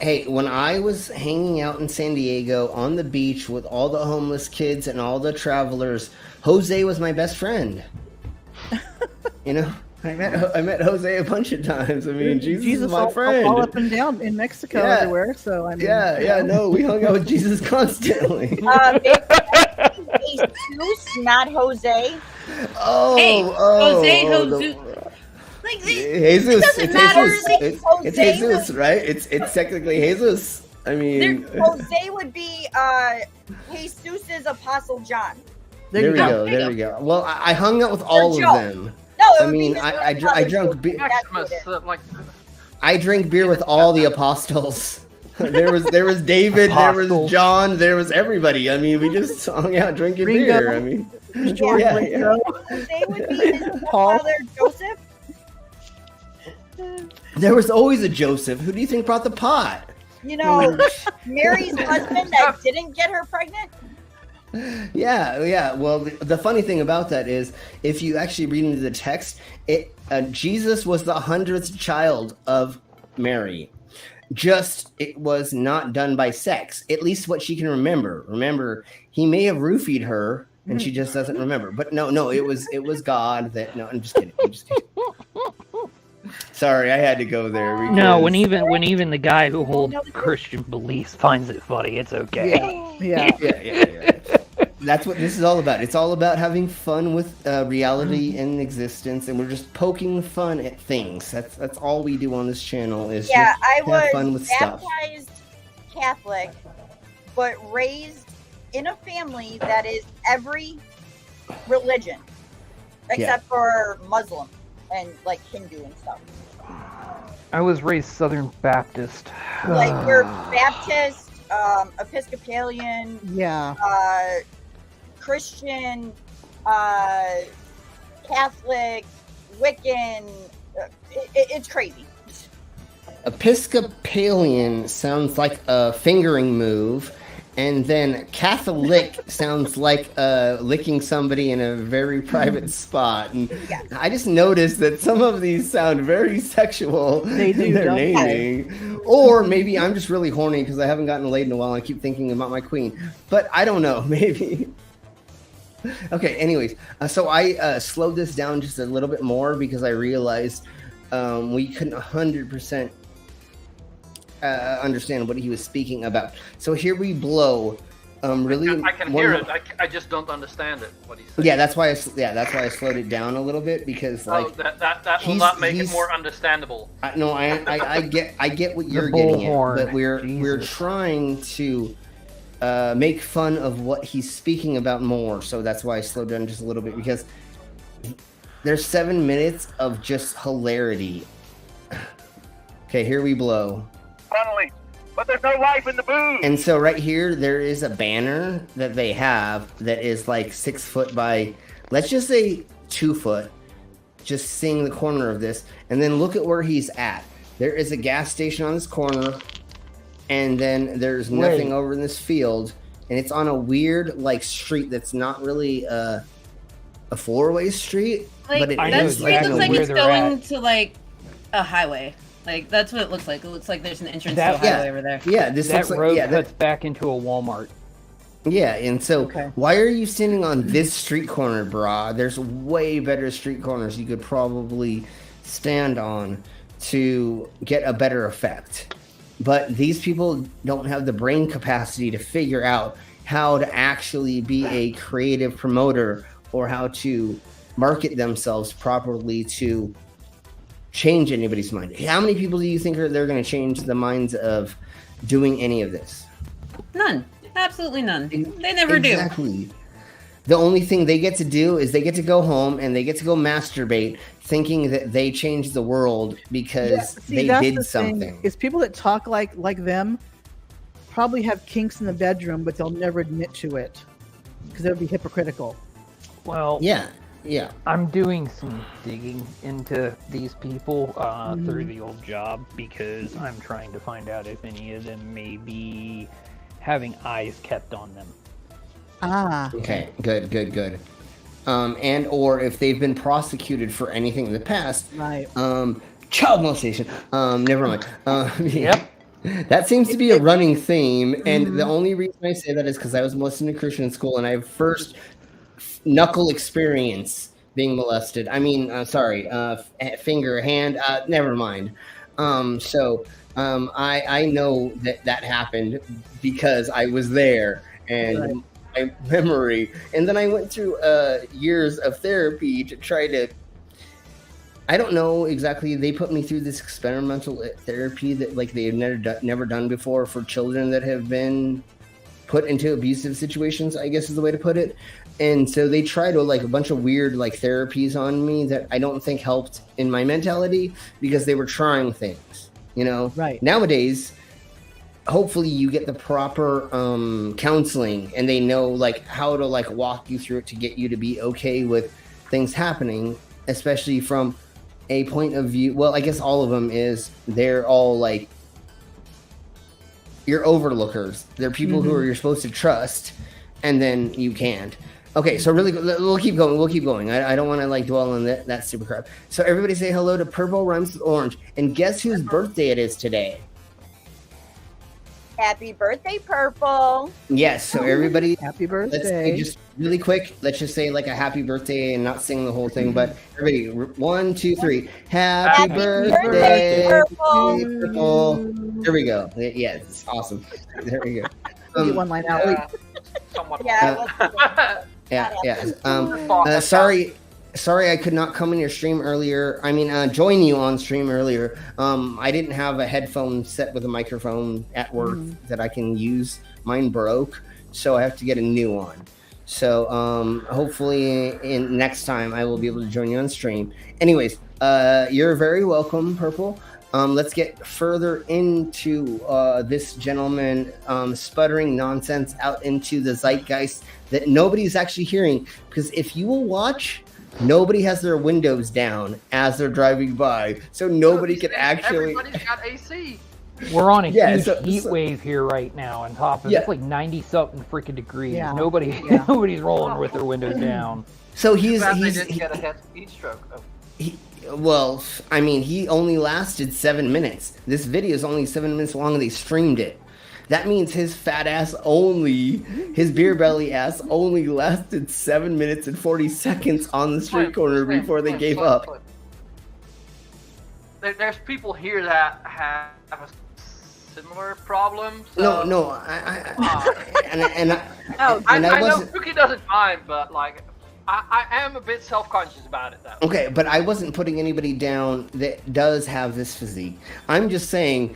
Hey, when I was hanging out in San Diego on the beach with all the homeless kids and all the travelers, Jose was my best friend. I met Jose a bunch of times. I mean, Jesus is my friend. All up and down in Mexico everywhere. So I mean, no, we hung out with Jesus constantly. Jesus, not Jose. Jose. Jesus. It doesn't matter. It's Jesus, right? It's technically Jesus. I mean, Jose would be Jesus's Apostle John. There we go. Well, I hung out with all of them. No, I mean, I drank beer. I drink beer with all the apostles. There was David, there was John, there was everybody. I mean, we just hung out drinking beer. I mean, Jose would be his father, Joseph. There was always a Joseph. Who do you think brought the pot? Mary's husband that didn't get her pregnant. Yeah. Well, the funny thing about that is, if you actually read into the text, Jesus was the 100th child of Mary. Just it was not done by sex, at least what she can remember. Remember, he may have roofied her, and she just doesn't remember. But no, it was God that. No, I'm just kidding. Sorry, I had to go there. Because... No, when even the guy who holds Christian beliefs finds it funny, it's okay. Yeah. That's what this is all about. It's all about having fun with reality and existence, and we're just poking fun at things. That's all we do on this channel. Is I have fun with baptized Catholic, but raised in a family that is every religion except for Muslim and like Hindu and stuff. I was raised Southern Baptist. Like we're Baptist, Episcopalian, Christian, Catholic, Wiccan. It's crazy. Episcopalian sounds like a fingering move, and then Catholic sounds like licking somebody in a very private spot. And I just noticed that some of these sound very sexual. They do, in their don't they? naming. Or maybe I'm just really horny because I haven't gotten laid in a while and I keep thinking about my queen. But I don't know, maybe. Okay, anyways, so I slowed this down just a little bit more because I realized we couldn't 100% understand what he was speaking about. So here we blow. Really, I can hear it. I just don't understand it. What he's saying. Yeah, that's why I slowed it down a little bit because like that will not make it more understandable. I get what you're getting at, but we're trying to make fun of what he's speaking about more. So that's why I slowed down just a little bit because there's 7 minutes of just hilarity. Okay, here we blow. Funnily, but there's no life in the booze. And so right here, there is a banner that they have that is like 6 foot by, let's just say 2 foot, just seeing the corner of this. And then look at where he's at. There is a gas station on this corner, and then there's nothing over in this field. And it's on a weird like street that's not really a 4-way street. Like, but it that is street like looks like it's going to like a highway. Like that's what it looks like. It looks like there's an entrance to a highway over there. Yeah, this that looks road like, cuts back into a Walmart. Yeah, and so why are you standing on this street corner, brah? There's way better street corners you could probably stand on to get a better effect. But these people don't have the brain capacity to figure out how to actually be a creative promoter or how to market themselves properly to change anybody's mind. How many people do you think they're going to change the minds of doing any of this? None. Absolutely none. They never do. Exactly. The only thing they get to do is they get to go home and they get to go masturbate thinking that they changed the world because they did something. Is people that talk like them probably have kinks in the bedroom, but they'll never admit to it because it would be hypocritical. Well, yeah. I'm doing some digging into these people through the old job because I'm trying to find out if any of them may be having eyes kept on them. Okay, good. And or if they've been prosecuted for anything in the past. Right. Child molestation. Never mind. Yep. That seems to be a running theme, and the only reason I say that is because I was molested in Christian school, and I have first knuckle experience being molested. I mean, finger, hand. Never mind. So I know that happened because I was there, and my memory. And then I went through years of therapy to try to. I don't know exactly. They put me through this experimental therapy that like they have never done before for children that have been put into abusive situations, I guess is the way to put it. And so they tried like a bunch of weird like therapies on me that I don't think helped in my mentality because they were trying things, you know? Right. Nowadays, hopefully you get the proper counseling and they know like how to like walk you through it to get you to be okay with things happening, especially from a point of view. Well, I guess all of them is they're all like you're overlookers. They're people who are you're supposed to trust, and then you can't. Okay, so really, we'll keep going. I don't want to like dwell on that super crap. So everybody say hello to Purple Rhymes with Orange, and guess whose birthday it is today? Happy birthday, Purple. Yes, so everybody, happy birthday. Let's say just really quick. Let's just say like a happy birthday and not sing the whole thing. But everybody, 1, 2, 3. Happy birthday, Purple. There we go. Yeah, it's awesome. There we go. One line out. Sorry I could not come in your stream earlier. Join you on stream earlier. I didn't have a headphone set with a microphone at work that I can use. Mine broke, so I have to get a new one. So hopefully in next time I will be able to join you on stream. Anyways, you're very welcome, Purple. Let's get further into this gentleman sputtering nonsense out into the zeitgeist that nobody's actually hearing. Because if you will watch Nobody has their windows down as they're driving by, so nobody can actually. Everybody's got AC. We're on a huge so- heat wave here right now. On top of Yeah. it's like 90-something freaking degrees. Yeah. Nobody's rolling with their windows down. So They didn't get a heat stroke. Oh. Well, I mean, he only lasted 7 minutes. This video is only 7 minutes long, and they streamed it. That means his fat ass his beer belly ass only lasted 7 minutes and 40 seconds on the street corner before they gave up. There's people here that have a similar problem. So, No, I I know wasn't. Cookie doesn't mind, but like, I am a bit self-conscious about it though. Okay, but I wasn't putting anybody down that does have this physique. I'm just saying.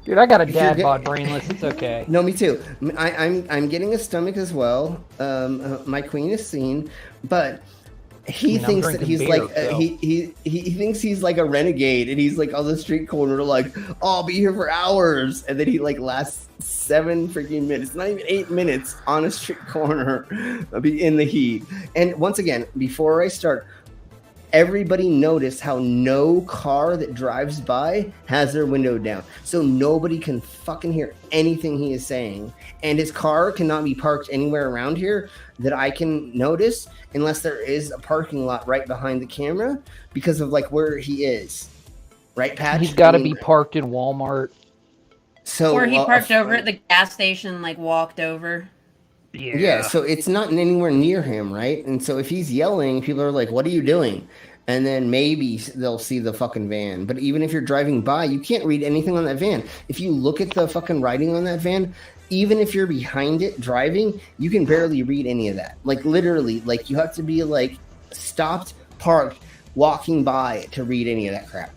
Dude, I got a dad bod brainless. It's okay. No, me too. I'm getting a stomach as well. My queen is seen, but he thinks that he's beer, like so. he thinks he's like a renegade, and he's like on the street corner, like, oh, I'll be here for hours, and then he like lasts 7 freaking minutes, not even 8 minutes on a street corner, be in the heat. And once again, before I start, everybody notice how no car that drives by has their window down. So nobody can fucking hear anything he is saying. And his car cannot be parked anywhere around here that I can notice unless there is a parking lot right behind the camera because of like where he is. Right, Patch? He's got to be parked in Walmart. So, Or he parked over at the gas station, like walked over. Yeah, so it's not anywhere near him, right? And so if he's yelling, people are like, what are you doing? And then maybe they'll see the fucking van. But even if you're driving by, you can't read anything on that van. If you look at the fucking writing on that van, even if you're behind it driving, you can barely read any of that. Like literally, like you have to be like stopped, parked, walking by to read any of that crap.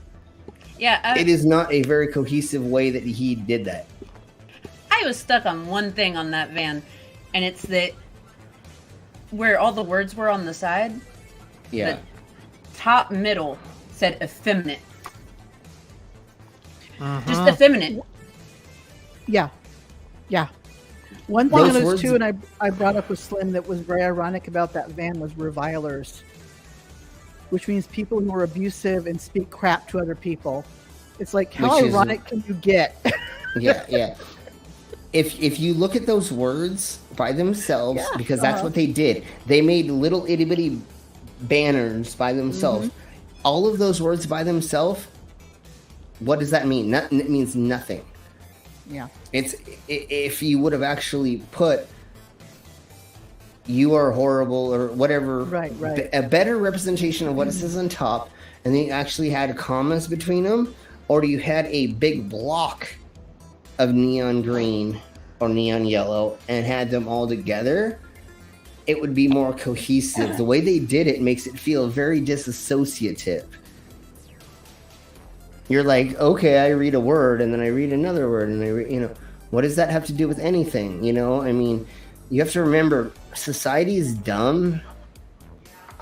Yeah, It is not a very cohesive way that he did that. I was stuck on one thing on that van. And it's that where all the words were on the side, Yeah. the top middle said effeminate. Just effeminate. Yeah. One thing Those of those words- two, and I brought up with Slim that was very ironic about that van was revilers, which means people who are abusive and speak crap to other people. It's like, how Which is- ironic can you get? Yeah. If you look at those words by themselves, Yeah, because that's what they did, they made little itty bitty banners by themselves. All of those words by themselves, what does that mean? It means nothing. Yeah. It's if you would have actually put "you are horrible" or whatever, Right. a better representation of what it says on top, and then you actually had commas between them, or you had a big block of neon green or neon yellow and had them all together, it would be more cohesive. The way they did it makes it feel very disassociative. You're like, okay, I read a word and then I read another word and I read, what does that have to do with anything? I mean, you have to remember society is dumb.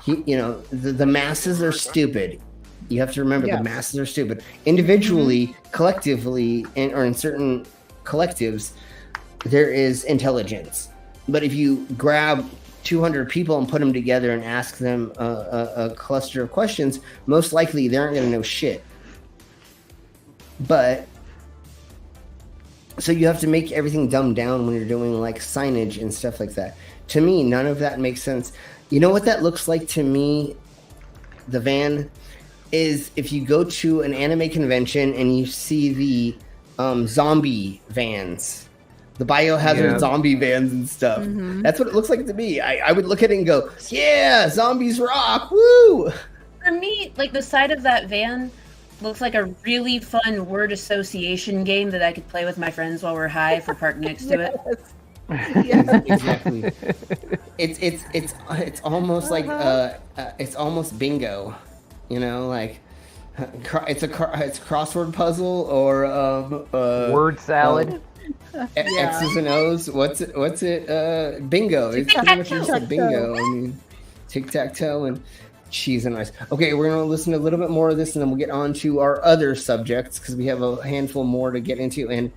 The masses are stupid. You have to remember the masses are stupid. Individually, collectively, or in certain collectives, there is intelligence. But if you grab 200 people and put them together and ask them a cluster of questions, most likely they aren't going to know shit. But so you have to make everything dumbed down when you're doing like signage and stuff like that. To me, none of that makes sense. You know what that looks like to me? The van is if you go to an anime convention and you see the zombie vans, the biohazard zombie vans and stuff. That's what it looks like to me. I would look at it and go, yeah, zombies rock, woo! For me, like the side of that van looks like a really fun word association game that I could play with my friends while we're high if we're parked next to it. Exactly. It's almost like it's almost bingo, like it's crossword puzzle or word salad. X's and O's. What's it? Bingo. It's pretty much just like bingo. I mean, tic-tac-toe and cheese and rice. Okay, we're gonna listen to a little bit more of this, and then we'll get on to our other subjects because we have a handful more to get into, and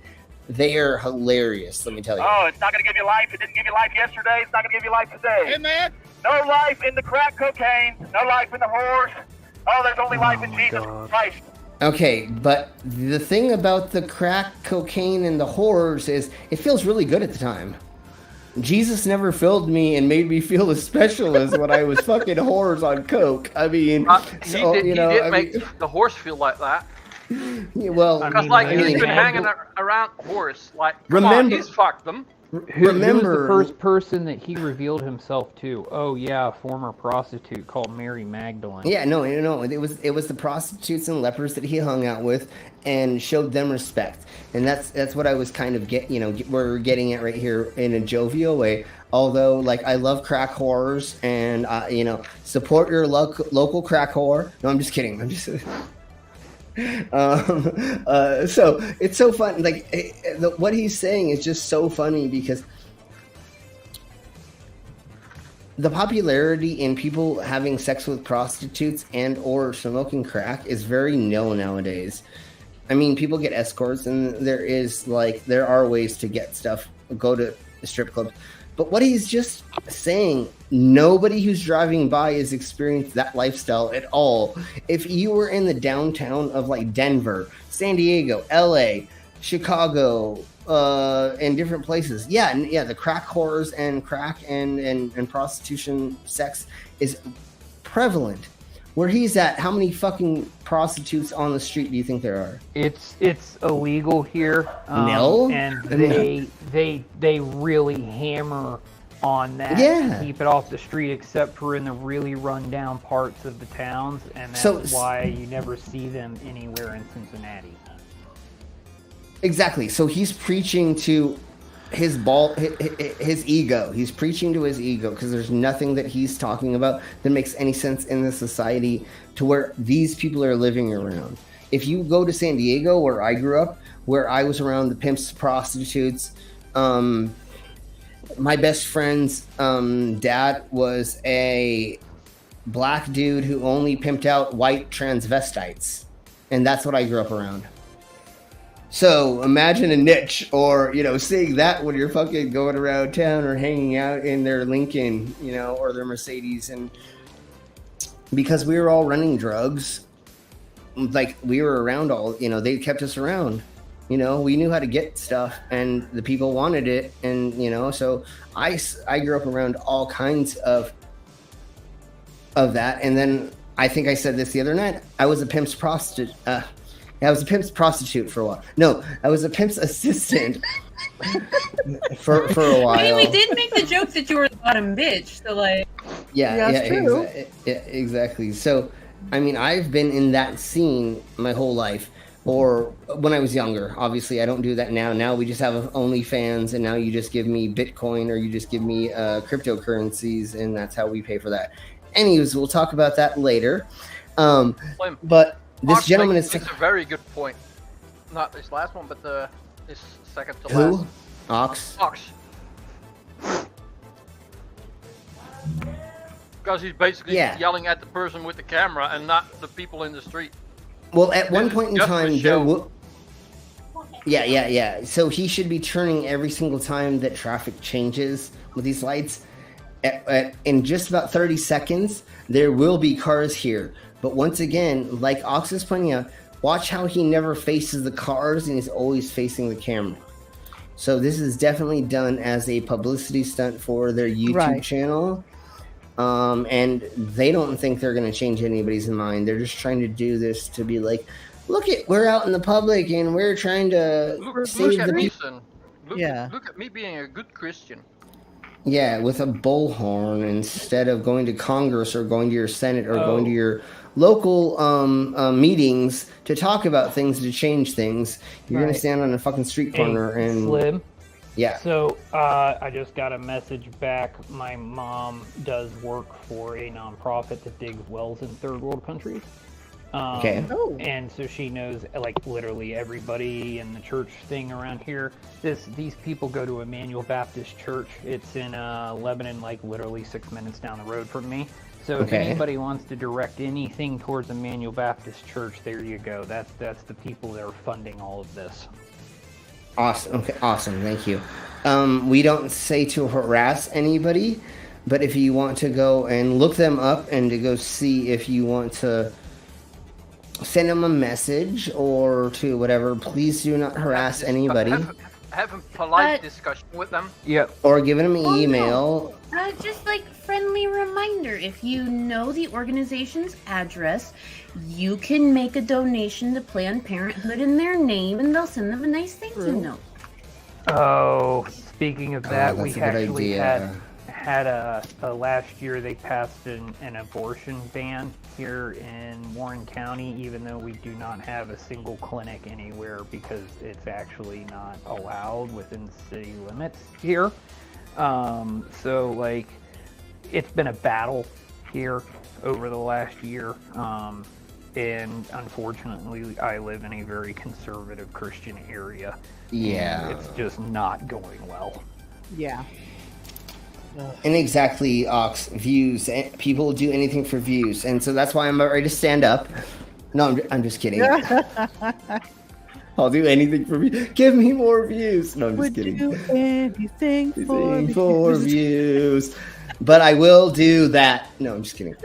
they are hilarious. Let me tell you. Oh, it's not going to give you life. It didn't give you life yesterday. It's not going to give you life today. Hey, man. No life in the crack cocaine. No life in the horse. Oh, there's only life in Jesus Christ. Okay, but the thing about the crack cocaine and the whores is it feels really good at the time. Jesus never filled me and made me feel as special as when I was fucking whores on coke. I mean, he did make the horse feel like that. Yeah, well, because he's been hanging around horse. Like, he's fucked them. Who's the first person that he revealed himself to? Oh yeah, a former prostitute called Mary Magdalene. Yeah, no, it was the prostitutes and lepers that he hung out with and showed them respect, and that's what I was kind of we're getting at right here in a jovial way. Although, like, I love crack whores and support your local crack whore. No, I'm just kidding. I'm just. So it's so fun. Like what he's saying is just so funny because the popularity in people having sex with prostitutes and or smoking crack is very known nowadays. I mean, people get escorts, and there are ways to get stuff. Go to strip clubs. But what he's just saying, nobody who's driving by has experienced that lifestyle at all. If you were in the downtown of like Denver, San Diego, LA, Chicago, and different places, yeah, the crack whores and crack and prostitution sex is prevalent. Where he's at, how many fucking prostitutes on the street do you think there are? It's illegal here. No, and they really hammer on that. Yeah. To keep it off the street, except for in the really rundown parts of the towns, and that's why you never see them anywhere in Cincinnati. Exactly. So he's preaching to his ego. He's preaching to his ego because there's nothing that he's talking about that makes any sense in this society to where these people are living around. If you go to San Diego, where I grew up, where I was around the pimps, prostitutes, my best friend's dad was a black dude who only pimped out white transvestites, and that's what I grew up around. So imagine a niche, or seeing that when you're fucking going around town or hanging out in their Lincoln, or their Mercedes, and because we were all running drugs, like we were around all, they kept us around, we knew how to get stuff, and the people wanted it, and so I grew up around all kinds of that, and then I think I said this the other night. I was a pimp's prostitute. I was a pimp's prostitute for a while. No, I was a pimp's assistant for a while. I mean, we did make the joke that you were the bottom bitch, so like. Yeah, exactly. So, I mean, I've been in that scene my whole life, or when I was younger. Obviously, I don't do that now. Now we just have OnlyFans, and now you just give me Bitcoin or you just give me cryptocurrencies, and that's how we pay for that. Anyways, we'll talk about that later. But. This gentleman is. It's a very good point. Not this last one, but this second to last. Who? Ox. Because he's basically yelling at the person with the camera and not the people in the street. Well, at one point in time, there will. Yeah. So he should be turning every single time that traffic changes with these lights. In just about 30 seconds, there will be cars here. But once again, like Ox is pointing out, watch how he never faces the cars and he's always facing the camera. So this is definitely done as a publicity stunt for their YouTube channel. And they don't think they're going to change anybody's mind. They're just trying to do this to be like, we're out in the public and we're trying to save the people. Look at me being a good Christian. Yeah, with a bullhorn instead of going to Congress or going to your Senate or going to your local meetings to talk about things, to change things. You're going to stand on a fucking street corner and... Slim. Yeah. So I just got a message back. My mom does work for a nonprofit that digs wells in third world countries. Okay. And so she knows, like, literally everybody in the church thing around here. These people go to Emmanuel Baptist Church. It's in Lebanon, like literally 6 minutes down the road from me. So if anybody wants to direct anything towards Emmanuel Baptist Church, there you go. That's the people that are funding all of this. Awesome. Okay, awesome. Thank you. We don't say to harass anybody, But if you want to go and look them up and to go see if you want to send them a message or to whatever, please do not harass anybody. Have a polite discussion with them. Yep. Or give them an email. Just like friendly reminder, if you know the organization's address, you can make a donation to Planned Parenthood in their name, and they'll send them a nice thank you note. Oh, speaking of that, we that's a good actually idea. had a last year they passed an abortion ban here in Warren County, even though we do not have a single clinic anywhere because it's actually not allowed within city limits here. So like, it's been a battle here over the last year. And unfortunately, I live in a very conservative Christian area. Yeah. It's just not going well. Yeah. And exactly, Ox, views. People do anything for views. And so that's why I'm about ready to stand up. No, I'm just kidding. I'll do anything for views. Give me more views. No, I'm just kidding. Do anything for views. But I will do that. No, I'm just kidding.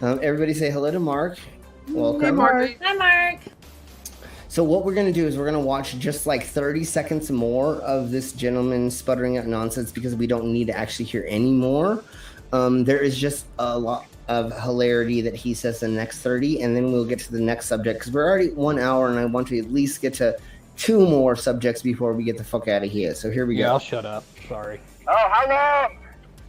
Everybody say hello to Mark. Welcome. Hey, Mark. Hi, Mark. So what we're going to do is we're going to watch just like 30 seconds more of this gentleman sputtering out nonsense because we don't need to actually hear any more. There is just a lot of hilarity that he says in the next 30, and then we'll get to the next subject because we're already 1 hour and I want to at least get to 2 more subjects before we get the fuck out of here. So here we go. Yeah, I'll shut up. Sorry. Oh, how long?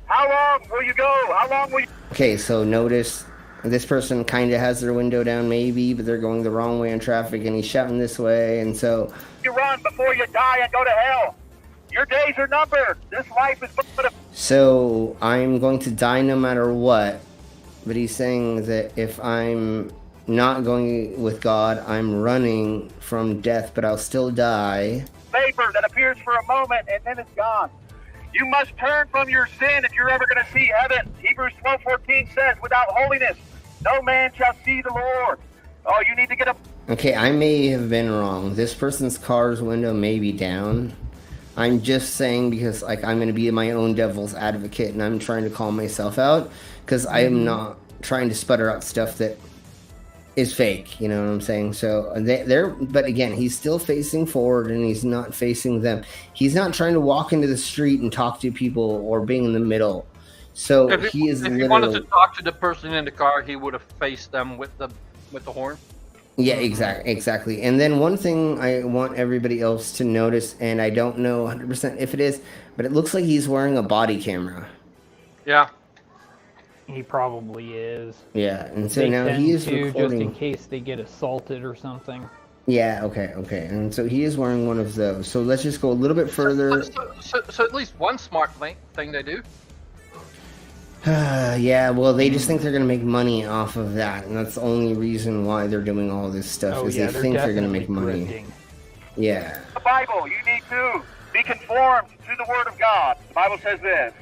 How long will you go? How long will you... Okay, so notice this person kind of has their window down maybe, but they're going the wrong way in traffic and he's shouting this way, and so... You run before you die and go to hell. Your days are numbered. This life is but a... So I'm going to die no matter what, but he's saying that if I'm not going with God, I'm running from death, but I'll still die. Vapor that appears for a moment and then it's gone. You must turn from your sin if you're ever going to see heaven. Hebrews 12:14 says, without holiness, no man shall see the Lord. Oh, you need to get up. Okay, I may have been wrong. This person's car's window may be down. I'm just saying because like I'm going to be my own devil's advocate and I'm trying to call myself out because I am not trying to sputter out stuff that is fake, you know what I'm saying? So but again, he's still facing forward and he's not facing them. He's not trying to walk into the street and talk to people or being in the middle. So If he wanted to talk to the person in the car, he would have faced them with the horn. Yeah, exactly. And then one thing I want everybody else to notice, and I don't know 100% if it is, but it looks like he's wearing a body camera. Yeah. He probably is. Yeah, and so They now tend he is to, recording. just in case they get assaulted or something. Yeah, okay. And so he is wearing one of those. So let's just go a little bit further. So at least one smart thing they do. Yeah, well, they just think they're going to make money off of that, and that's the only reason why they're doing all this stuff, is they think they're going to make money. Grifting. Yeah. The Bible, you need to be conformed to the Word of God. The Bible says this,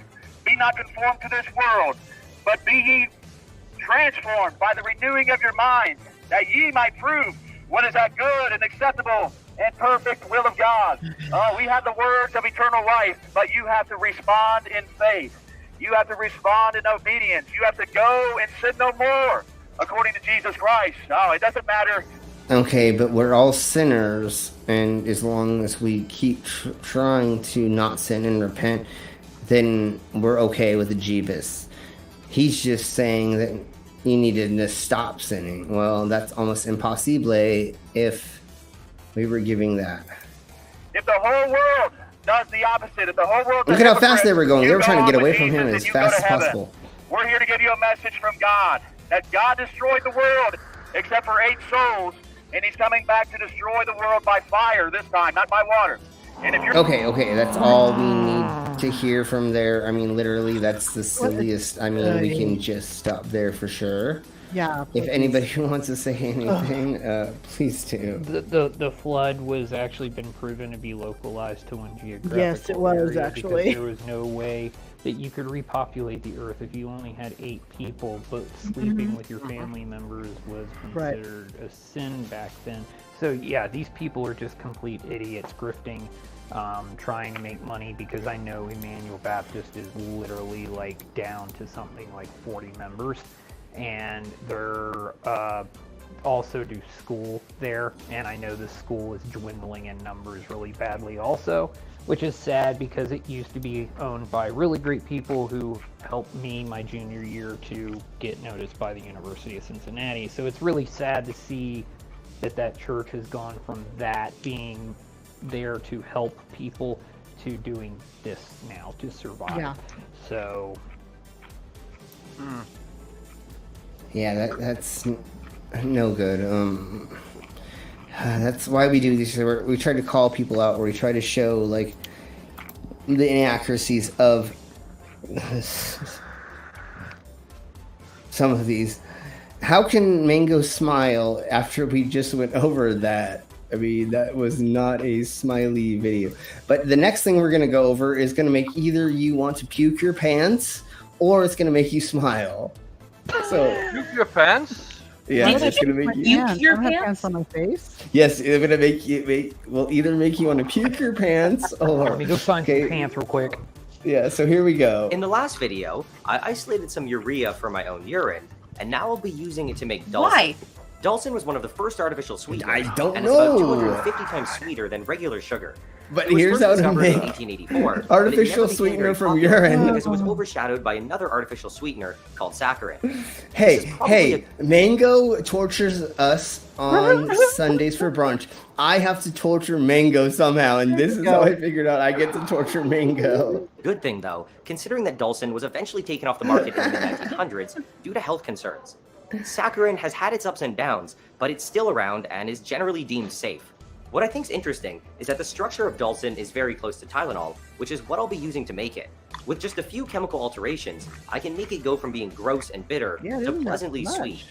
be not conformed to this world, but be ye transformed by the renewing of your mind, that ye might prove what is that good and acceptable and perfect will of God. We have the words of eternal life, but you have to respond in faith. You have to respond in obedience. You have to go and sin no more, according to Jesus Christ. Oh, it doesn't matter. Okay, but we're all sinners, and as long as we keep trying to not sin and repent, then we're okay with the Jeebus. He's just saying that you needed to stop sinning. Well, that's almost impossible if we were giving that. If the whole world does the opposite, if the whole world... Look at how fast they were going. They were trying to get away from him as fast as possible. We're here to give you a message from God, that God destroyed the world except for 8 souls, and he's coming back to destroy the world by fire this time, not by water. And if you're... Okay, that's all we need to hear from there. I mean, literally, that's the silliest. I mean, we can just stop there for sure. Yeah. If anybody wants to say anything, please do. The flood was actually been proven to be localized to one geographical Yes, it was, area actually. because there was no way that you could repopulate the earth if you only had 8 people, but sleeping with your family members was considered a sin back then. So yeah, these people are just complete idiots grifting trying to make money because I know Emmanuel Baptist is literally like down to something like 40 members, and they're also do school there, and I know the school is dwindling in numbers really badly also, which is sad because it used to be owned by really great people who helped me my junior year to get noticed by the University of Cincinnati. So it's really sad to see that church has gone from that being there to help people to doing this now to survive. Yeah. So Yeah, that's no good. That's why we do these. We try to call people out, or we try to show like the inaccuracies of some of these. How can Mango smile after we just went over that? I mean, that was not a smiley video. But the next thing we're going to go over is going to make either you want to puke your pants, or it's going to make you smile. So Puke your pants? yeah, it's going to make you Puke your I don't have pants? pants on my face. Yes, it's going to make you will either make you want to puke your pants, or let me go find some pants real quick. Yeah, so here we go. In the last video, I isolated some urea from my own urine, and now I'll be using it to make Dulcin. Why? Dulcin was one of the first artificial sweeteners. I don't and it's about know. 250 times sweeter than regular sugar. But It was here's first how to discovered in make 1884, but it artificial never became sweetener very from popular urine. because it was overshadowed by another artificial sweetener called saccharin. Hey, Mango tortures us on Sundays for brunch. I have to torture Mango somehow, and this is how I figured out I get to torture Mango. Good thing, though, considering that Dulcin was eventually taken off the market in the mid-1900s due to health concerns. Saccharin has had its ups and downs, but it's still around and is generally deemed safe. What I think's interesting is that the structure of Dulcin is very close to Tylenol, which is what I'll be using to make it. With just a few chemical alterations, I can make it go from being gross and bitter to pleasantly sweet.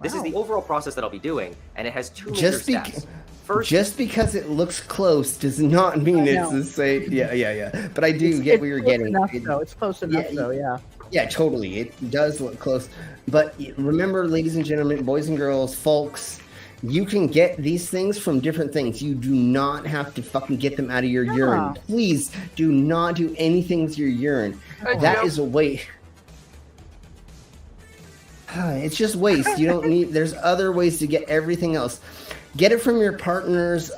This is the overall process that I'll be doing, and it has two major steps. First, just because it looks close does not mean it's the same. Yeah. But I do get where you're getting. It's close enough, though. Yeah. Yeah, totally. It does look close. But remember, ladies and gentlemen, boys and girls, folks, you can get these things from different things. You do not have to fucking get them out of your urine. Please do not do anything with your urine. That is a waste. It's just waste. You don't need. There's other ways to get everything else. Get it from your partner's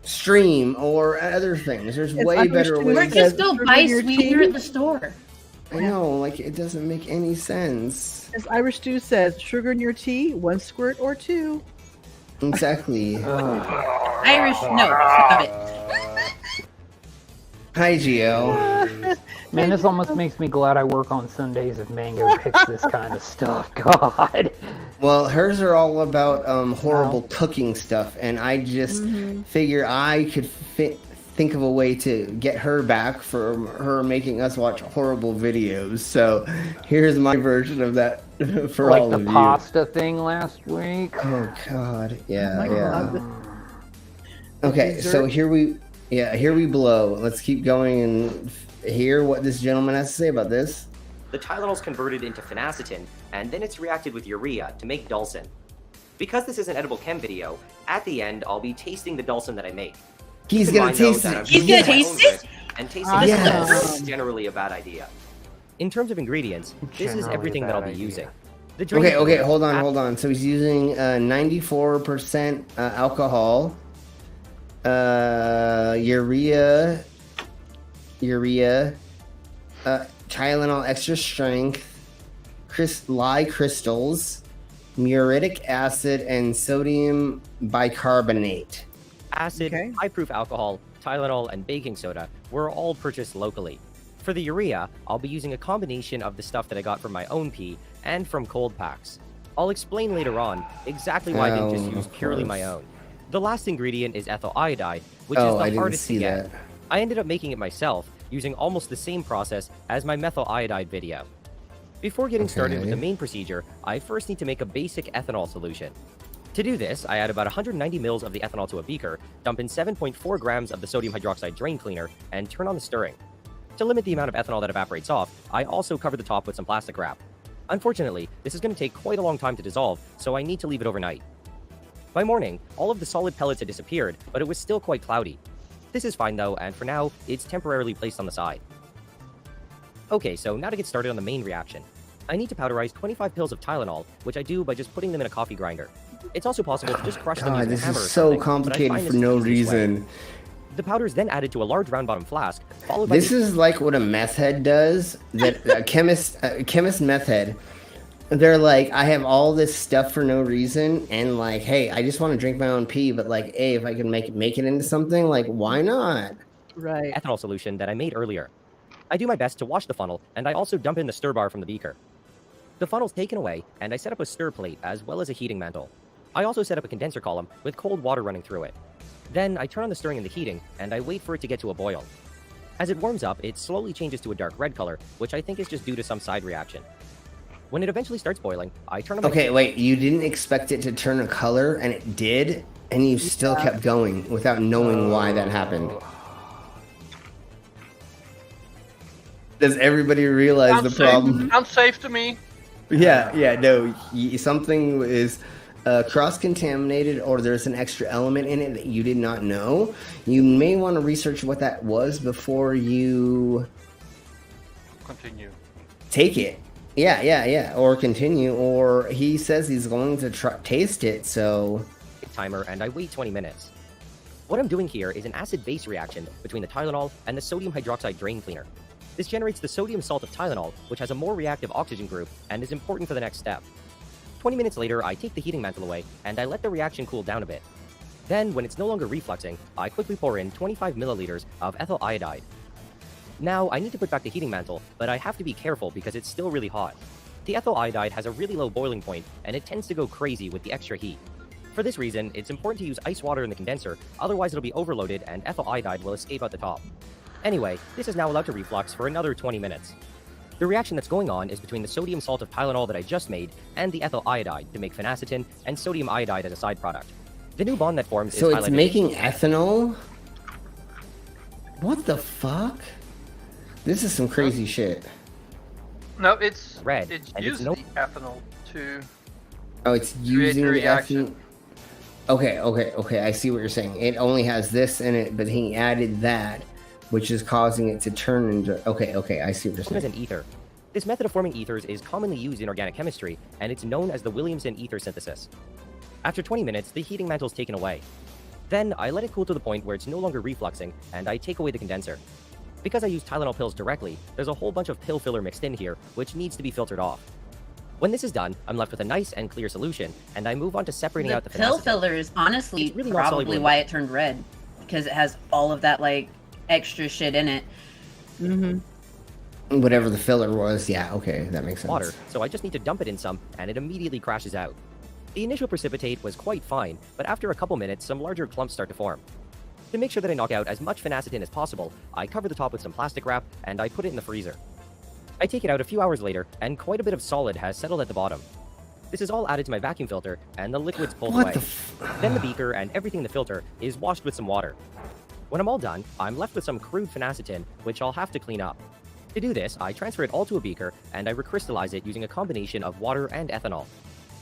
stream or other things. There's way better ways. Or just go buy sweetener at the store. I know, like it doesn't make any sense. As Irish Stew says, sugar in your tea, 1 squirt or 2. Exactly. Irish, no, stop it. Hi, Gio. Man, this almost makes me glad I work on Sundays if Mango picks this kind of stuff. God. Well, hers are all about horrible cooking stuff, and I just figure I could think of a way to get her back for her making us watch horrible videos. So here's my version of that for all of you. Like the pasta thing last week. Oh God, yeah. God. Okay, so here we blow. Let's keep going and hear what this gentleman has to say about this. the Tylenol's converted into phenacetin, and then it's reacted with urea to make Dulcin. Because this is an edible chem video, at the end I'll be tasting the Dulcin that I make. He's gonna taste it. He's gonna taste it? And tasting this is generally a bad idea. In terms of ingredients, this is everything that I'll be using. Okay, hold on. So he's using 94% alcohol, urea, Tylenol extra strength, lye crystals, muriatic acid, and sodium bicarbonate. Acid, high-proof alcohol, Tylenol, and baking soda were all purchased locally. For the urea, I'll be using a combination of the stuff that I got from my own pea and from cold packs. I'll explain later on exactly why I didn't just use purely my own. The last ingredient is ethyl iodide, which is the hardest to get. I ended up making it myself, using almost the same process as my methyl iodide video. Before getting started with the main procedure, I first need to make a basic ethanol solution. To do this, I add about 190 mils of the ethanol to a beaker, dump in 7.4 grams of the sodium hydroxide drain cleaner, and turn on the stirring. To limit the amount of ethanol that evaporates off, I also cover the top with some plastic wrap. Unfortunately, this is going to take quite a long time to dissolve, so I need to leave it overnight. By morning, all of the solid pellets had disappeared, but it was still quite cloudy. This is fine though, and for now, it's temporarily placed on the side. Okay, so now to get started on the main reaction. I need to powderize 25 pills of Tylenol, which I do by just putting them in a coffee grinder. It's also possible to just crush them using a this hammer or is so something, but I complicated find for this no the easiest way. reason. The powder is then added to a large round bottom flask, followed by This is like what a meth head does. That a chemist meth head. They're like, I have all this stuff for no reason, and like, hey, I just want to drink my own pee, but like, hey, if I can make it into something, like, why not? Right. ethanol solution that I made earlier. I do my best to wash the funnel, and I also dump in the stir bar from the beaker. The funnel's taken away, and I set up a stir plate as well as a heating mantle. I also set up a condenser column with cold water running through it. Then I turn on the stirring and the heating, and I wait for it to get to a boil. As it warms up, it slowly changes to a dark red color, which I think is just due to some side reaction. When it eventually starts boiling, I turn on my... Okay, wait, you didn't expect it to turn a color, and it did, and you still kept going without knowing why that happened. Does everybody realize the problem? Sounds safe to me. Yeah, no, something is cross-contaminated, or there's an extra element in it that you did not know. You may want to research what that was before you... Continue. Take it. Yeah, or continue, or he says he's going to taste it, so... Timer, and I wait 20 minutes. What I'm doing here is an acid-base reaction between the Tylenol and the sodium hydroxide drain cleaner. This generates the sodium salt of Tylenol, which has a more reactive oxygen group and is important for the next step. 20 minutes later, I take the heating mantle away, and I let the reaction cool down a bit. Then, when it's no longer refluxing, I quickly pour in 25 milliliters of ethyl iodide. Now, I need to put back the heating mantle, but I have to be careful because it's still really hot. The ethyl iodide has a really low boiling point, and it tends to go crazy with the extra heat. For this reason, it's important to use ice water in the condenser, otherwise it'll be overloaded and ethyl iodide will escape out the top. Anyway, this is now allowed to reflux for another 20 minutes. The reaction that's going on is between the sodium salt of Tylenol that I just made and the ethyl iodide to make phenacetin and sodium iodide as a side product. The new bond that forms is So it's highlighted. making ethanol? What the fuck? This is some crazy shit. No, it's red. It's and using it's the ethanol to Oh, it's create using the the reaction. ethanol. Okay, I see what you're saying. It only has this in it, but he added that, which is causing it to turn into... Okay, I see what you're As saying. an ether. This method of forming ethers is commonly used in organic chemistry, and it's known as the Williamson ether synthesis. After 20 minutes, the heating mantle is taken away. Then, I let it cool to the point where it's no longer refluxing, and I take away the condenser. Because I use Tylenol pills directly, there's a whole bunch of pill filler mixed in here, which needs to be filtered off. When this is done, I'm left with a nice and clear solution, and I move on to separating out the pill phenacetin. filler is honestly It's really not soluble probably in why it turned red, because it has all of that like extra shit in it. Whatever the filler was, yeah, okay, that makes sense. water, so I just need to dump it in some, and it immediately crashes out. The initial precipitate was quite fine, but after a couple minutes, some larger clumps start to form. To make sure that I knock out as much phenacetin as possible, I cover the top with some plastic wrap, and I put it in the freezer. I take it out a few hours later, and quite a bit of solid has settled at the bottom. This is all added to my vacuum filter, and the liquid's pulled away. Then the beaker and everything in the filter is washed with some water. When I'm all done, I'm left with some crude phenacetin, which I'll have to clean up. To do this, I transfer it all to a beaker, and I recrystallize it using a combination of water and ethanol.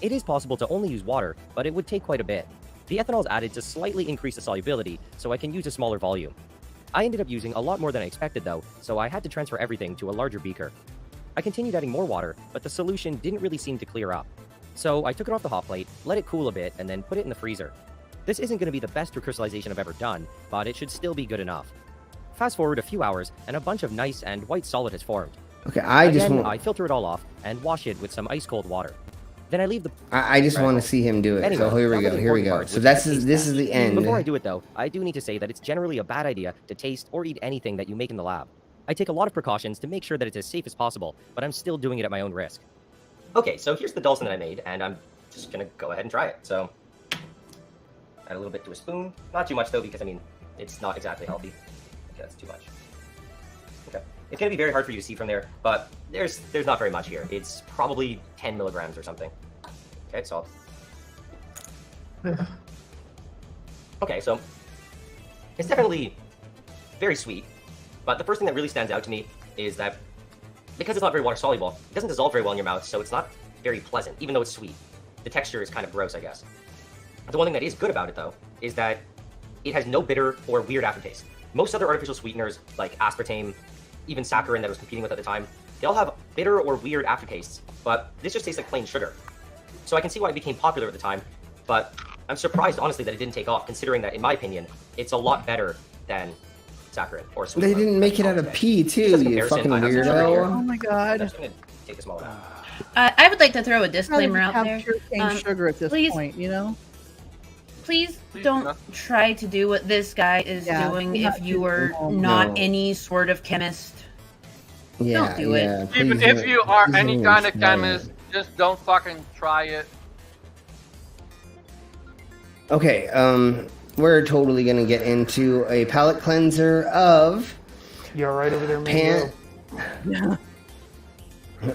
It is possible to only use water, but it would take quite a bit. The ethanol is added to slightly increase the solubility, so I can use a smaller volume. I ended up using a lot more than I expected though, so I had to transfer everything to a larger beaker. I continued adding more water, but the solution didn't really seem to clear up. So I took it off the hot plate, let it cool a bit, and then put it in the freezer. This isn't going to be the best recrystallization I've ever done, but it should still be good enough. Fast forward a few hours, and a bunch of nice and white solid has formed. Okay, I filter it all off and wash it with some ice cold water. Then I leave the... I just want to see him do it. Anyway, so here we go. So this is the end. Before I do it though, I do need to say that it's generally a bad idea to taste or eat anything that you make in the lab. I take a lot of precautions to make sure that it's as safe as possible, but I'm still doing it at my own risk. Okay, so here's the Dulcin that I made, and I'm just gonna go ahead and try it. So, add a little bit to a spoon. Not too much though, because I mean, it's not exactly healthy. Okay, that's too much. Okay, it's gonna be very hard for you to see from there, but there's not very much here. It's probably 10 milligrams or something. Okay, so okay, so it's definitely very sweet, but the first thing that really stands out to me is that because it's not very water soluble, it doesn't dissolve very well in your mouth, so it's not very pleasant, even though it's sweet. The texture is kind of gross, I guess. The one thing that is good about it, though, is that it has no bitter or weird aftertaste. Most other artificial sweeteners, like aspartame, even saccharin that I was competing with at the time, they all have bitter or weird aftertastes, but this just tastes like plain sugar. So I can see why it became popular at the time, but I'm surprised, honestly, that it didn't take off, considering that, in my opinion, it's a lot lot than saccharin or sweetener. They didn't make it out of pee, too, you fucking weirdo. Oh my god. I'm just gonna take this moment out. I would like to throw a disclaimer out there. Pure cane sugar at this please, point, you know? Please don't try to do what this guy is doing if you are not any sort of chemist. Yeah, don't do it. Even if you are any kind of chemist, just don't fucking try it. Okay, we're totally gonna get into a palate cleanser of. You all right over there, man? Yeah.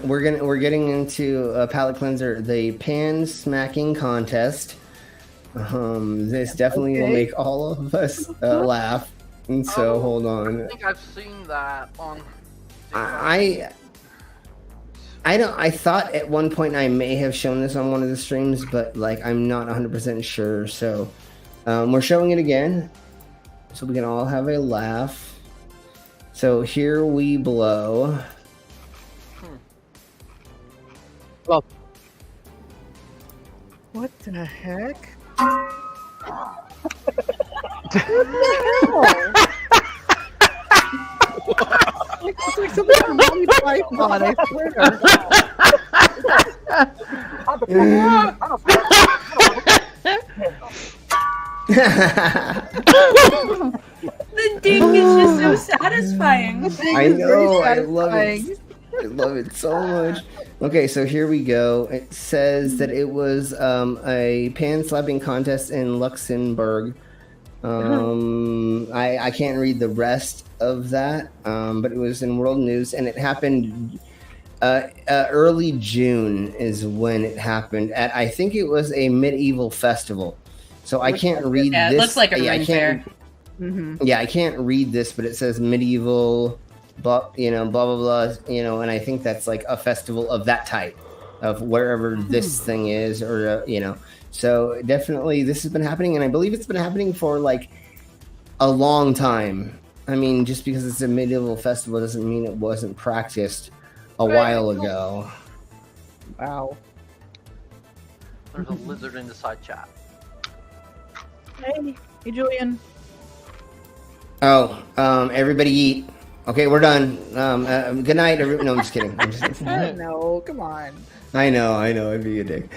We're getting into a palate cleanser, the pan smacking contest. This definitely will make all of us laugh. And so hold on. I think I've seen that on. I thought at one point I may have shown this on one of the streams, but like I'm not 100% sure. So we're showing it again, so we can all have a laugh. So here we blow. Well, what the heck? It's like something from Monty Python, I swear. The ding is just so satisfying. I know, I love it. I love it so much. Okay, so here we go. It says that it was a pan slapping contest in Luxembourg. I can't read the rest of that, but it was in World News, and it happened early June is when it happened. At I think it was a medieval festival. So I can't read this. It looks like a ring fair. Yeah, I can't read this, but it says medieval. Blah blah blah, and I think that's like a festival of that type, of wherever this thing is, or so definitely this has been happening, and I believe it's been happening for like a long time. I mean, just because it's a medieval festival doesn't mean it wasn't practiced a while ago. Wow. There's a lizard in the side chat. Hey Julian. Oh, everybody eat. Okay, we're done. Good night, everyone. No, I'm just kidding. No, come on. I know, I'd be a dick.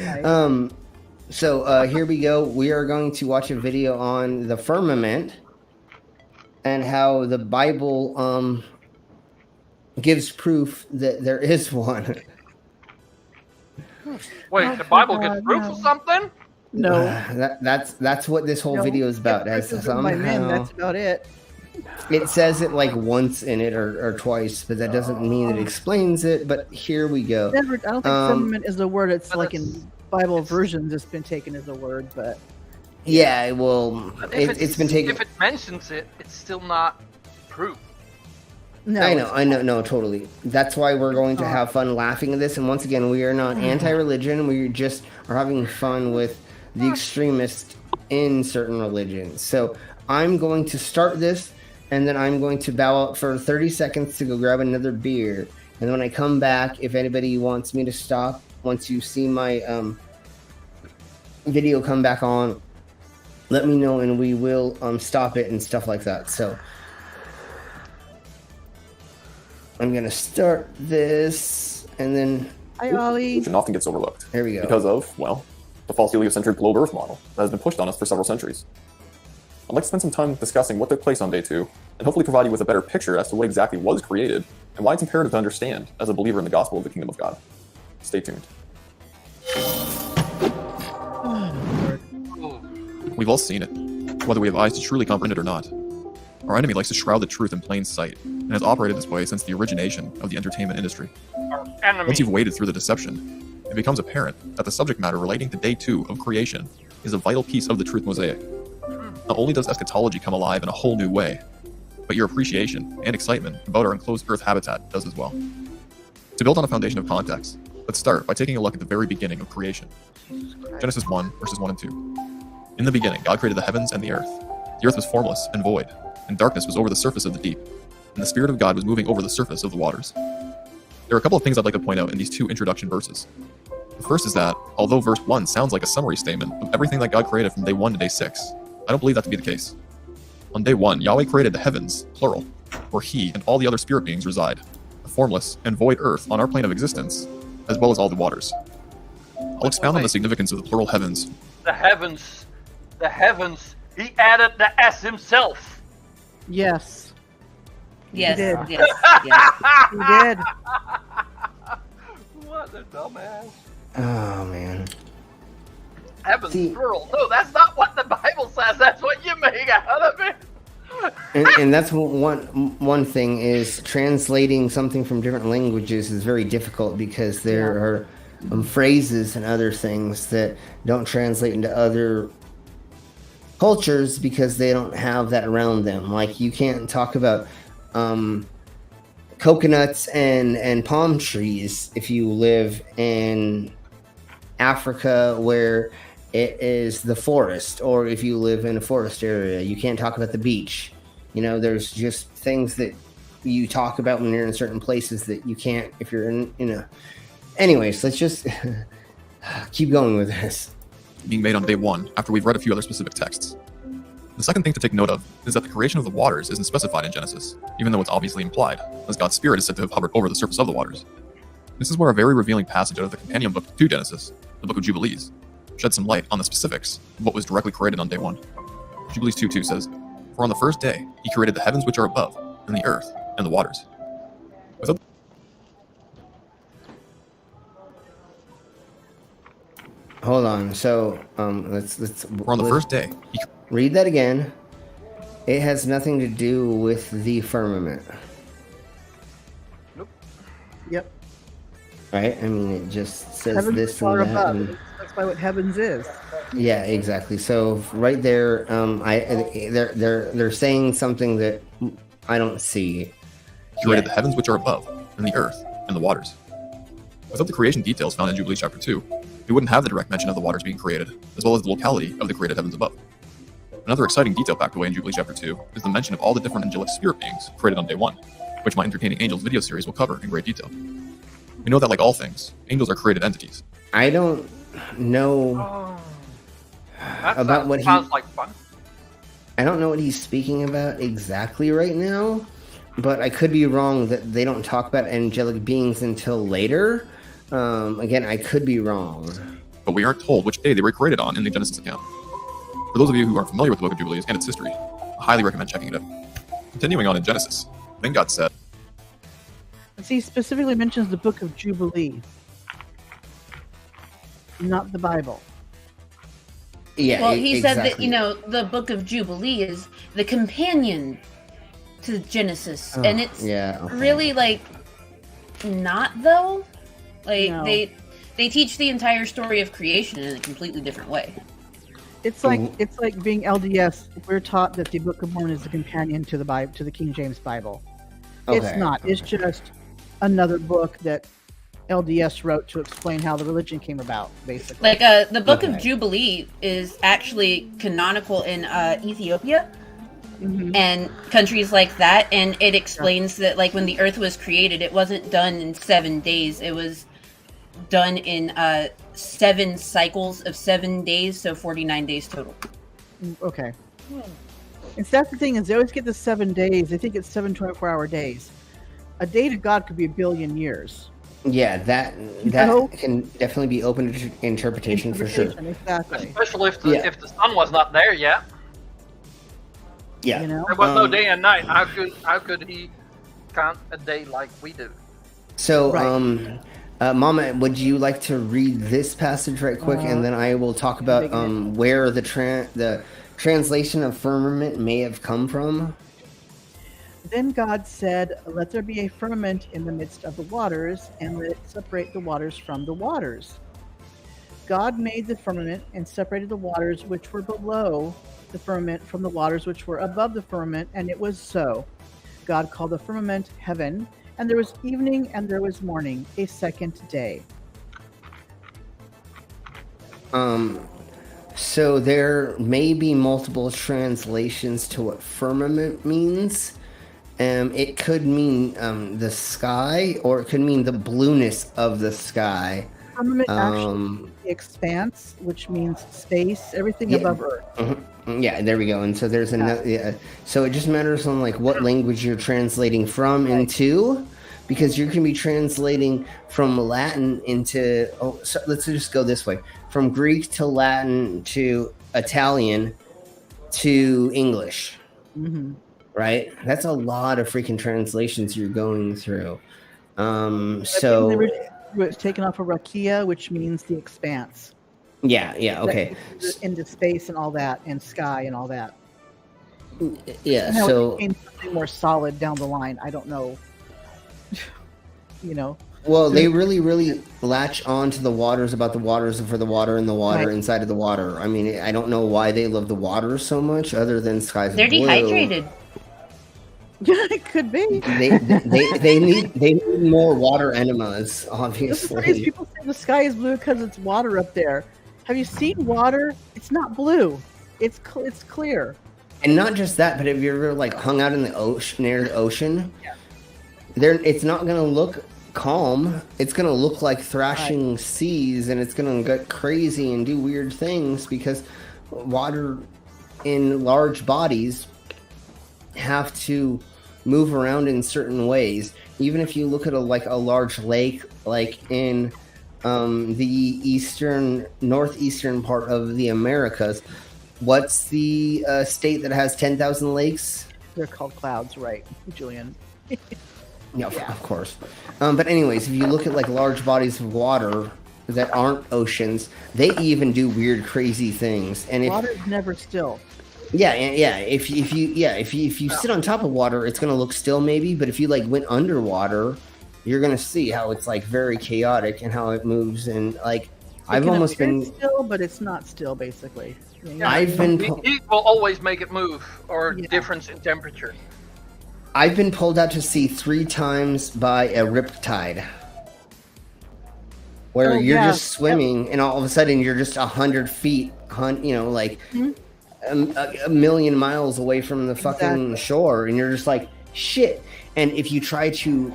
So here we go. We are going to watch a video on the firmament and how the Bible gives proof that there is one. Wait, the Bible gives proof of something? No. That's what this whole video is about. That's about it. It says it like once in it or twice, but that doesn't mean it explains it. But here we go. I don't think firmament is a word. It's like in Bible versions, it's been taken as a word, but yeah, well, it's been taken. If it mentions it, it's still not proof. No, I know, no, totally. That's why we're going to have fun laughing at this. And once again, we are not anti-religion. We just are having fun with the extremists in certain religions. So I'm going to start this. And then I'm going to bow out for 30 seconds to go grab another beer. And when I come back, if anybody wants me to stop, once you see my video come back on, let me know and we will stop it and stuff like that. So I'm going to start this and then... Hi, Ollie. It often gets overlooked. There we go. Because of, well, the false heliocentric globe Earth model that has been pushed on us for several centuries. I'd like to spend some time discussing what took place on day 2, and hopefully provide you with a better picture as to what exactly was created, and why it's imperative to understand as a believer in the gospel of the kingdom of God. Stay tuned. We've all seen it, whether we have eyes to truly comprehend it or not. Our enemy likes to shroud the truth in plain sight, and has operated this way since the origination of the entertainment industry. Once you've waded through the deception, it becomes apparent that the subject matter relating to day 2 of creation is a vital piece of the truth mosaic. Not only does eschatology come alive in a whole new way, but your appreciation and excitement about our enclosed Earth habitat does as well. To build on a foundation of context, let's start by taking a look at the very beginning of creation. Genesis 1, verses 1 and 2. In the beginning, God created the heavens and the earth. The earth was formless and void, and darkness was over the surface of the deep, and the Spirit of God was moving over the surface of the waters. There are a couple of things I'd like to point out in these two introduction verses. The first is that, although verse 1 sounds like a summary statement of everything that God created from day 1 to day 6, I don't believe that to be the case. On day 1, Yahweh created the heavens, plural, where He and all the other spirit beings reside, the formless and void earth on our plane of existence, as well as all the waters. I'll expound on the significance of the plural heavens. The heavens, He added the S Himself. Yes. Yes, He did. yes, yes. He did. What a dumbass. Oh man. Heavens, See- plural. No, that's not what the Bible says. That's what you make out of it. And that's one thing is translating something from different languages is very difficult because there are phrases and other things that don't translate into other cultures because they don't have that around them. Like you can't talk about coconuts and palm trees if you live in Africa where it is the forest, or if you live in a forest area. You can't talk about the beach. You know, there's just things that you talk about when you're in certain places that you can't if you're in, you know. Anyways, let's just keep going with this. Being made on day 1, after we've read a few other specific texts. The second thing to take note of is that the creation of the waters isn't specified in Genesis, even though it's obviously implied, as God's Spirit is said to have hovered over the surface of the waters. This is where a very revealing passage out of the companion book to Genesis, the Book of Jubilees, sheds some light on the specifics of what was directly created on day 1. Jubilees 2:2 says, "For on the first day He created the heavens which are above, and the earth, and the waters." Without Hold on. So, let's For on the first day, He read that again. It has nothing to do with the firmament. Yep. Right? I mean, it just says Heavens this far and that. above. And, That's by what heavens is. yeah, exactly. So right there, they're saying something that I don't see. He created the heavens which are above, and the earth, and the waters. Without the creation details found in Jubilees chapter 2, we wouldn't have the direct mention of the waters being created, as well as the locality of the created heavens above. Another exciting detail packed away in Jubilees chapter 2 is the mention of all the different angelic spirit beings created on day 1, which my Entertaining Angels video series will cover in great detail. We know that, like all things, angels are created entities. I don't know about what sounds like fun. I don't know what he's speaking about exactly right now, but I could be wrong that they don't talk about angelic beings until later. Again, I could be wrong. But we aren't told which day they were created on in the Genesis account. For those of you who aren't familiar with the Book of Jubilees and its history, I highly recommend checking it out. Continuing on in Genesis, then God said, He specifically mentions the Book of Jubilee, not the Bible. Yeah. Well, he said that, exactly. you know, the Book of Jubilee is the companion to Genesis, Oh, and it's yeah, okay. really like not though. Like No. they teach the entire story of creation in a completely different way. It's like being LDS. We're taught that the Book of Mormon is the companion to the Bible, to the King James Bible. It's Okay, not. It's just another book that LDS wrote to explain how the religion came about, basically. Like the Book of Jubilee is actually canonical in Ethiopia and countries like that, and it explains that like when the Earth was created, it wasn't done in 7 days. It was done in 7 cycles of 7 days, so 49 days total. Okay. And so that's the thing is they always get the 7 days. They think it's 7 24-hour days. A day to God could be a billion years. Yeah, that No. can definitely be open to interpretation for sure. Exactly. Especially if the sun was not there yet. Yeah. You know? There was no day and night. How could he count a day like we do? So, Mama, would you like to read this passage right quick, and then I will talk about where the translation of firmament may have come from? Then God said, "Let there be a firmament in the midst of the waters, and let it separate the waters from the waters." God made the firmament and separated the waters which were below the firmament from the waters which were above the firmament, and it was so. God called the firmament heaven, and there was evening and there was morning, a second day. So there may be multiple translations to what firmament means. It could mean the sky, or it could mean the blueness of the sky. Firmament actually the expanse, which means space, everything above Earth. Yeah, there we go. And so there's another. Yeah. So it just matters on like what language you're translating from into, because you can be translating from Latin into. Oh, so let's just go this way: from Greek to Latin to Italian to English. Mm-hmm. Right? That's a lot of freaking translations you're going through. It's taken off of Rakia, which means the expanse. Yeah, okay. Into space and all that, and sky and all that. Yeah, now so it became something more solid down the line. I don't know. You know. Well, they really latch on to the waters about the waters for the water and the water inside of the water. I mean, I don't know why they love the water so much, other than skies They're blue. dehydrated. Yeah, it could be. They need more water enemas, obviously. People say the sky is blue because it's water up there. Have you seen water? It's not blue. It's clear. And not just that, but have you ever like hung out in the ocean, near the ocean? Yeah. It's not going to look calm. It's going to look like thrashing seas, and it's going to get crazy and do weird things because water in large bodies have to move around in certain ways. Even if you look at a large lake, like in the northeastern part of the Americas, what's the state that has 10,000 lakes? They're called clouds, right, Julian? Yeah, of course. But anyways, if you look at like large bodies of water that aren't oceans, they even do weird, crazy things. And water's never still. Yeah. If you sit on top of water, it's gonna look still maybe. But if you like went underwater, you're gonna see how it's like very chaotic and how it moves. And like I've almost been still, but it's not still basically. Yeah, heat will always make it move, or difference in temperature. I've been pulled out to sea 3 times by a riptide, where you're just swimming, and all of a sudden you're just 100 feet, like a million miles away from the fucking shore, and you're just like shit. And if you try to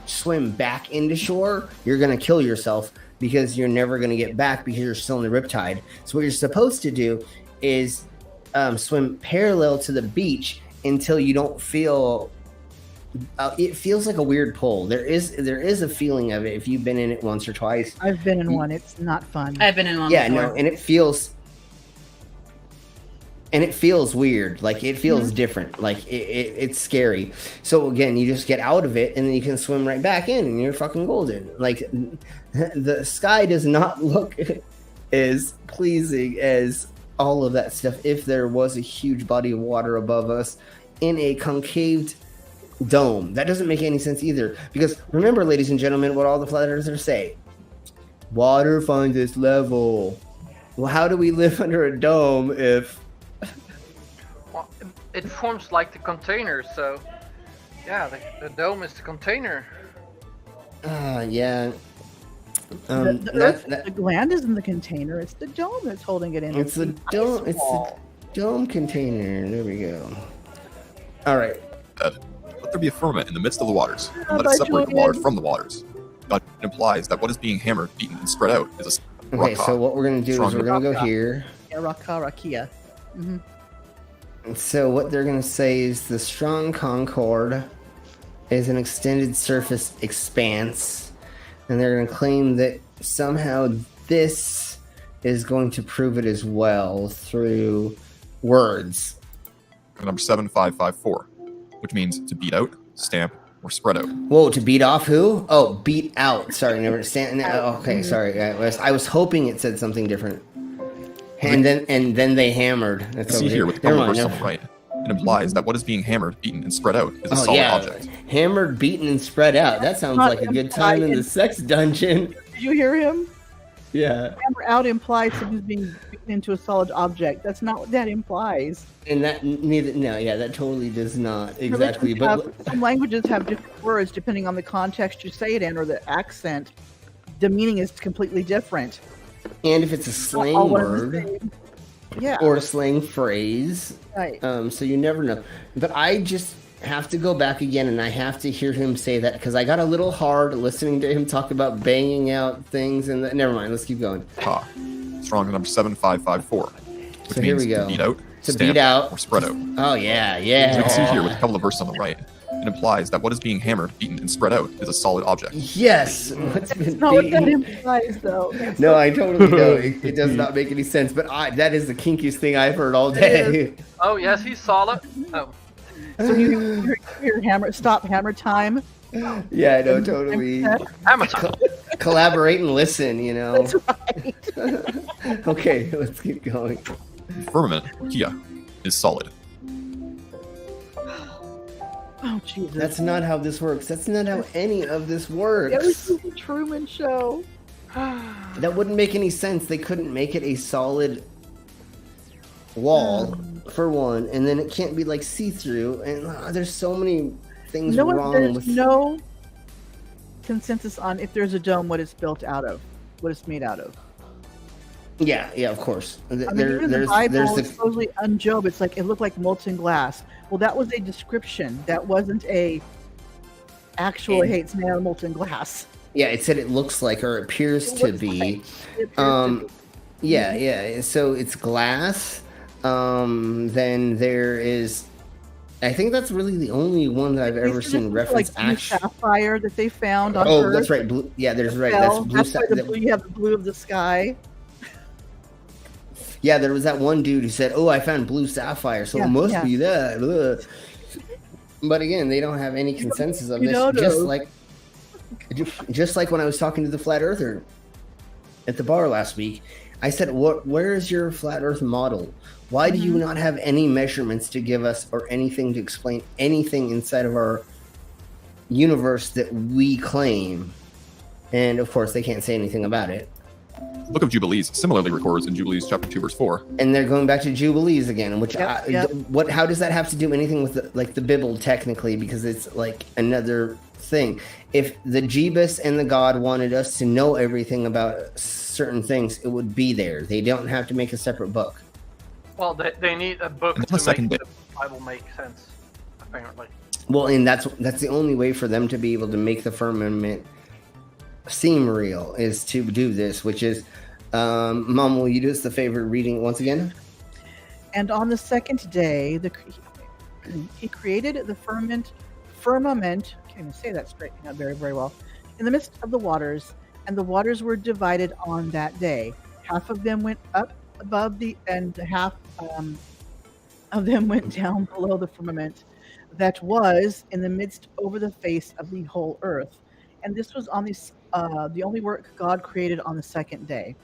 swim back into shore, you're gonna kill yourself because you're never gonna get back because you're still in the riptide. So what you're supposed to do is swim parallel to the beach until you don't feel. It feels like a weird pull. There is a feeling of it if you've been in it once or twice. I've been in one. It's not fun. I've been in one. Yeah, before. no, and it feels weird. Like it feels different. Like it's scary. So again, you just get out of it, and then you can swim right back in, and you're fucking golden. Like the sky does not look as pleasing as all of that stuff if there was a huge body of water above us in a concaved dome. That doesn't make any sense either, because remember, ladies and gentlemen, what all the flat earthers say: water finds its level. Well, how do we live under a dome if it forms like the container? So yeah, the dome is the container. The land is in the container. It's the dome that's holding it in. It's the dome. It's the dome container. There we go. All right. Let there be a firmament in the midst of the waters, and let it separate the waters from the waters. That implies that what is being hammered, beaten, and spread out is a okay. So what we're going to do is we're going to go here. Yeah, Rakia. Mm-hmm. So what they're going to say is the strong concord is an extended surface expanse, and they're going to claim that somehow this is going to prove it as well through words. Number 7554. Which means to beat out, stamp, or spread out. Whoa, to beat off who? Oh, beat out. Sorry, never stand. Okay, sorry. I was hoping it said something different. And then they hammered. That's see here with the reverse on the right. It implies that what is being hammered, beaten, and spread out is a solid object. Hammered, beaten, and spread out. That sounds like a good time in the sex dungeon. Did you hear him? Yeah. Hammer out implies something's being beaten into a solid object. That's not what that implies. And that that totally does not exactly. But some languages have different words depending on the context you say it in or the accent. The meaning is completely different. And if it's a slang word, Yeah. or a slang phrase. Right. So you never know. But I just have to go back again, and I have to hear him say that, because I got a little hard listening to him talk about banging out things. And never mind. Let's keep going. Ha. Strong number 7554. Which So here means we go. to beat out, To stamp, beat out. or spread out. Oh yeah, So you can see yeah. here with a couple of verses on the right, it implies that what is being hammered, beaten, and spread out is a solid object. Yes. What's been Not what that beaten? implies, though. No, I totally know. It does not make any sense. But that is the kinkiest thing I've heard all day. Oh yes, he's solid. Oh, So you hear hammer, stop hammer time. Yeah, I know, totally. hammer time. Collaborate and listen, you know. That's right. Okay, let's keep going. Firmament, or Kia, is solid. Oh Jesus. That's not how this works. That's not how any of this It was works. the Truman Show. That wouldn't make any sense. They couldn't make it a solid wall, for one, and then it can't be like see-through. And there's so many things wrong There's with. no consensus on if there's a dome, what it's built out of, what it's made out of. Yeah, of course. I mean, even the Bible, supposedly on Job, it's like it looked like molten glass. Well, that was a description. That wasn't a actual hates made out of molten glass. Yeah, it said it looks like, or appears to be. Yeah. So it's glass. Then there is. I think that's really the only one that I've ever seen reference. Like blue sapphire that they found on Oh, Earth. that's right. Blue. Yeah, there's right. That's That's blue. why the blue, you have the blue of the sky. Yeah, there was that one dude who said, "Oh, I found blue sapphire, so it must be that." Ugh. But again, they don't have any consensus of this. Just like when I was talking to the flat earther at the bar last week, I said, "Where is your flat Earth model? Why do you not have any measurements to give us or anything to explain anything inside of our universe that we claim?" And of course, they can't say anything about it. The Book of Jubilees similarly records in Jubilees chapter 2 verse 4. And they're going back to Jubilees again, which how does that have to do anything with the Bible technically? Because it's like another thing. If the Jebus and the God wanted us to know everything about certain things, it would be there. They don't have to make a separate book. Well, they need a book to make the Bible make sense, apparently. Well, and that's the only way for them to be able to make the firmament seem real is to do this, which is, Mom, will you do us the favor of reading it once again? And on the second day, he created the firmament. Can't even say that straight, not very, very well. In the midst of the waters, and the waters were divided on that day. Half of them went up above and half of them went down below the firmament that was in the midst over the face of the whole earth. And this was on the only work God created on the second day.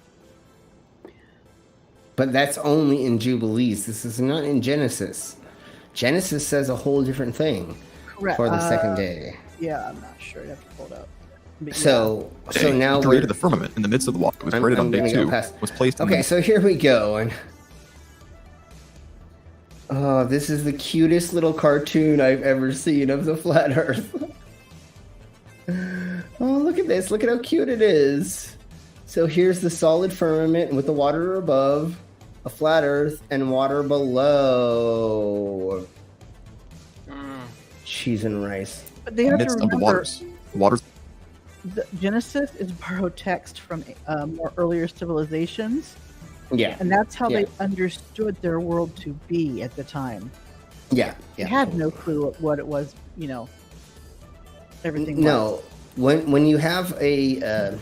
But that's only in Jubilees. This is not in Genesis. Genesis says a whole different thing. Correct. For the second day. Yeah, I'm not sure. You have to pull it up. But so now he created the firmament in the midst of the water. It was created on day 2. Was placed. Okay, so here we go. And oh, this is the cutest little cartoon I've ever seen of the flat Earth. Oh, look at this! Look at how cute it is. So here's the solid firmament with the water above, a flat Earth, and water below. Cheese and rice. But they have to remember, the waters. The Genesis is borrowed text from more earlier civilizations. Yeah. And that's how they understood their world to be at the time. Yeah. They had no clue what it was, everything was. No. When you have a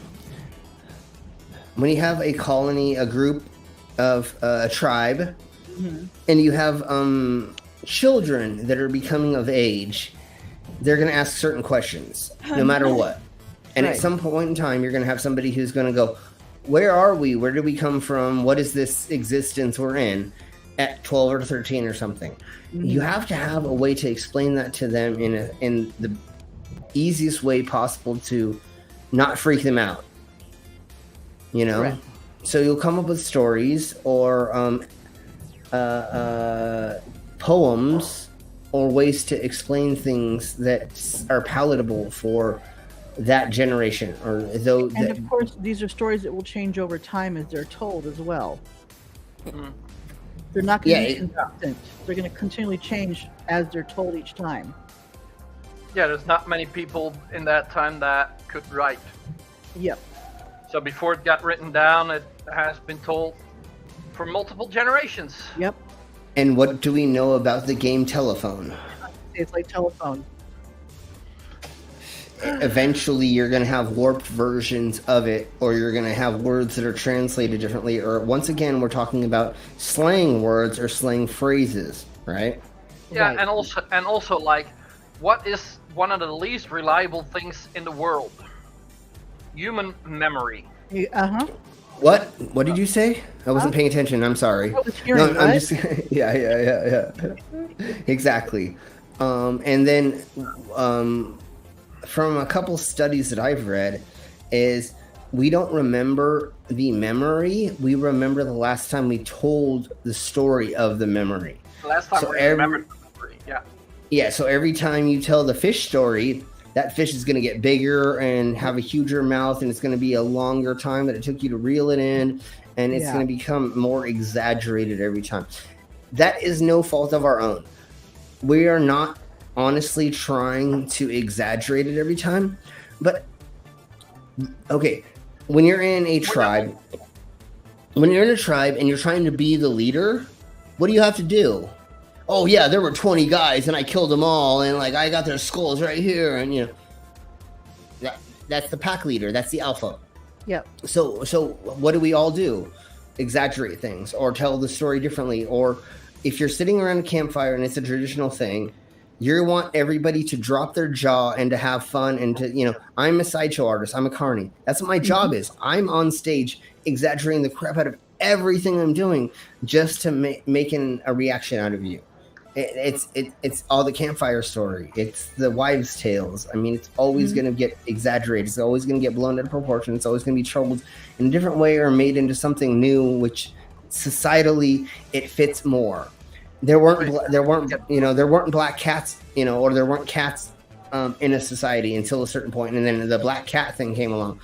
colony, a group of a tribe, and you have children that are becoming of age, they're going to ask certain questions, no matter what. And at some point in time, you're going to have somebody who's going to go, where are we? Where did we come from? What is this existence we're in at 12 or 13 or something? You have to have a way to explain that to them in the easiest way possible to not freak them out. So you'll come up with stories or poems or ways to explain things that are palatable for that generation, or though. And of course, these are stories that will change over time as they're told as well. They're not going to Yeah, be consistent. They're going to continually change as they're told each time. Yeah, there's not many people in that time that could write. Yep. So before it got written down, it has been told for multiple generations. Yep. And what do we know about the game Telephone? It's like telephone. Eventually, you're going to have warped versions of it, or you're going to have words that are translated differently. Or once again, we're talking about slang words or slang phrases, right? Yeah, Right. and also like, what is one of the least reliable things in the world? Human memory. Uh-huh. What did you say? I wasn't paying attention. I'm sorry. I was hearing, I'm what? just yeah. Exactly. And then from a couple studies that I've read, is we don't remember the memory. We remember the last time we told the story of the memory. The last time So we every- remembered the memory. Yeah. Yeah, so every time you tell the fish story, that fish is going to get bigger and have a huger mouth, and it's going to be a longer time that it took you to reel it in, and it's Yeah. going to become more exaggerated every time. That is no fault of our own. We are not honestly trying to exaggerate it every time, but okay, when you're in a tribe, and you're trying to be the leader, what do you have to do? Oh yeah, there were 20 guys and I killed them all, and like I got their skulls right here, and you know, that's the pack leader, that's the alpha. Yep. So what do we all do? Exaggerate things or tell the story differently. Or if you're sitting around a campfire and it's a traditional thing, you want everybody to drop their jaw and to have fun and to, you know, I'm a sideshow artist, I'm a carny. That's what my job is. I'm on stage exaggerating the crap out of everything I'm doing just to making a reaction out of you. It's all the campfire story. It's the wives' tales. I mean, it's always going to get exaggerated. It's always going to get blown out of proportion. It's always going to be troubled in a different way or made into something new, which societally it fits more. There weren't black cats, you know, or there weren't cats in a society until a certain point, and then the black cat thing came along.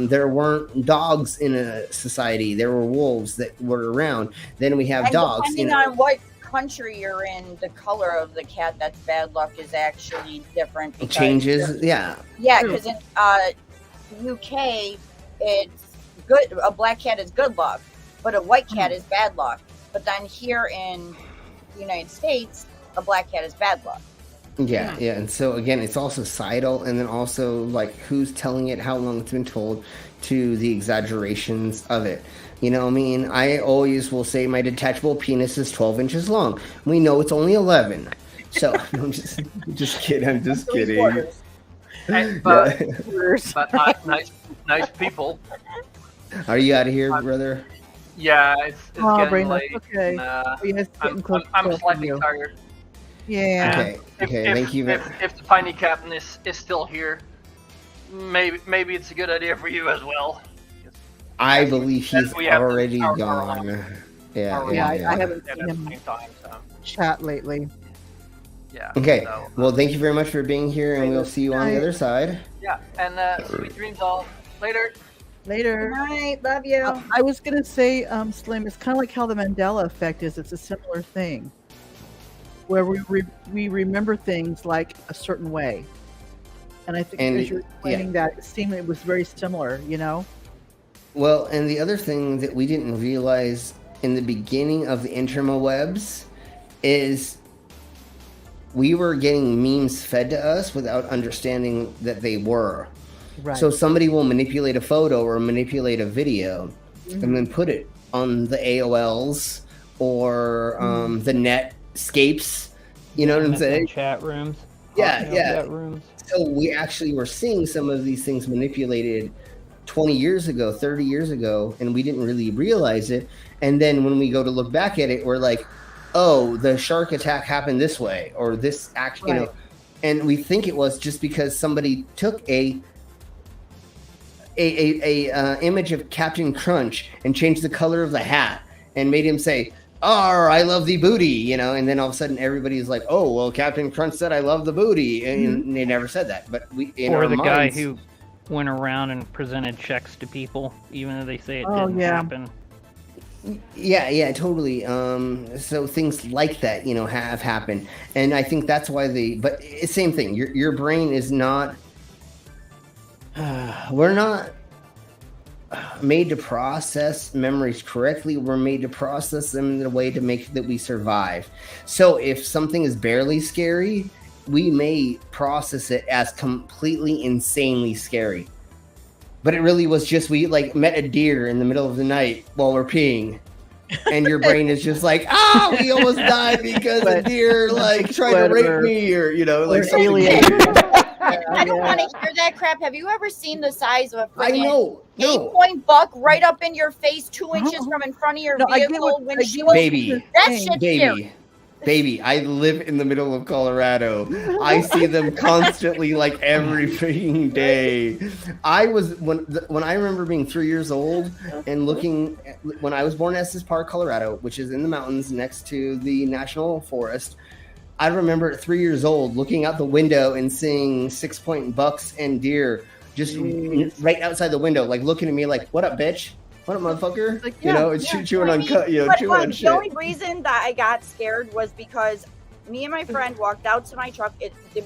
There weren't dogs in a society. There were wolves that were around. Then we have And dogs. depending on what country you're in, the color of the cat that's bad luck is actually different. It changes, yeah. Yeah, because in UK, it's good. A black cat is good luck, but a white cat is bad luck. But then here in the United States, a black cat is bad luck. Yeah. And so again, it's also societal, and then also like who's telling it, how long it's been told, to the exaggerations of it. You know, I mean, I always will say my detachable penis is 12 inches long. We know it's only 11. So I'm just kidding. I'm just kidding. But nice people. Are you out of here, brother? Yeah, it's getting Brainless. late. Okay. And, Yes, getting close I'm to slightly you. tired. Yeah. Okay. If, Thank you. If the tiny captain is still here, maybe it's a good idea for you as well. I believe he's we have already our gone. Yeah. I haven't at seen the him same time, so chat lately. yeah. Okay. So, Well, thank you very much for being here, and we'll see you on the other side. yeah, and sweet dreams all later. Later. Good night. Love you. I was gonna say, Slim, it's kind of like how the Mandela effect is. It's a similar thing, where we remember things like a certain way, and I think as you're explaining that, it seemed it was very similar. You know. Well, and the other thing that we didn't realize in the beginning of the interwebs is we were getting memes fed to us without understanding that they were. Right. So somebody will manipulate a photo or manipulate a video and then put it on the AOLs or the netscapes. You know what I'm saying? Chat rooms. Yeah. Chat rooms. So we actually were seeing some of these things manipulated 20 years ago, 30 years ago, and we didn't really realize it. And then when we go to look back at it, we're like, oh, the shark attack happened this way, or this act, you know, and we think it was just because somebody took a image of Captain Crunch and changed the color of the hat and made him say, "Oh, I love the booty," you know, and then all of a sudden everybody's like, "Oh, well, Captain Crunch said I love the booty," and they never said that. But we, in or our the minds, guy who went around and presented checks to people, even though they say it Oh, didn't yeah. happen. Yeah, totally. So things like that, have happened, and I think that's why but it's same thing. Your brain is not. We're not made to process memories correctly. We're made to process them in a way to make that we survive. So if something is barely scary, we may process it as completely insanely scary. But it really was just we like met a deer in the middle of the night while we're peeing. And your brain is just like, we almost died because a deer like tried to rape me, or like something. I don't want to hear that crap. Have you ever seen the size of a I know. No. 8-point buck right up in your face, 2 inches from in front of your vehicle windshield? Baby, that shit's scary. Baby, I live in the middle of Colorado. I see them constantly, like every freaking day. When I remember being 3 years old and looking when I was born in Estes Park, Colorado, which is in the mountains next to the National Forest. I remember at 3 years old looking out the window and seeing 6-point bucks and deer just right outside the window, like looking at me like, "What up, bitch? What up, motherfucker?" Like, chewing on cut, chewing on shit. The only reason that I got scared was because me and my friend walked out to my truck.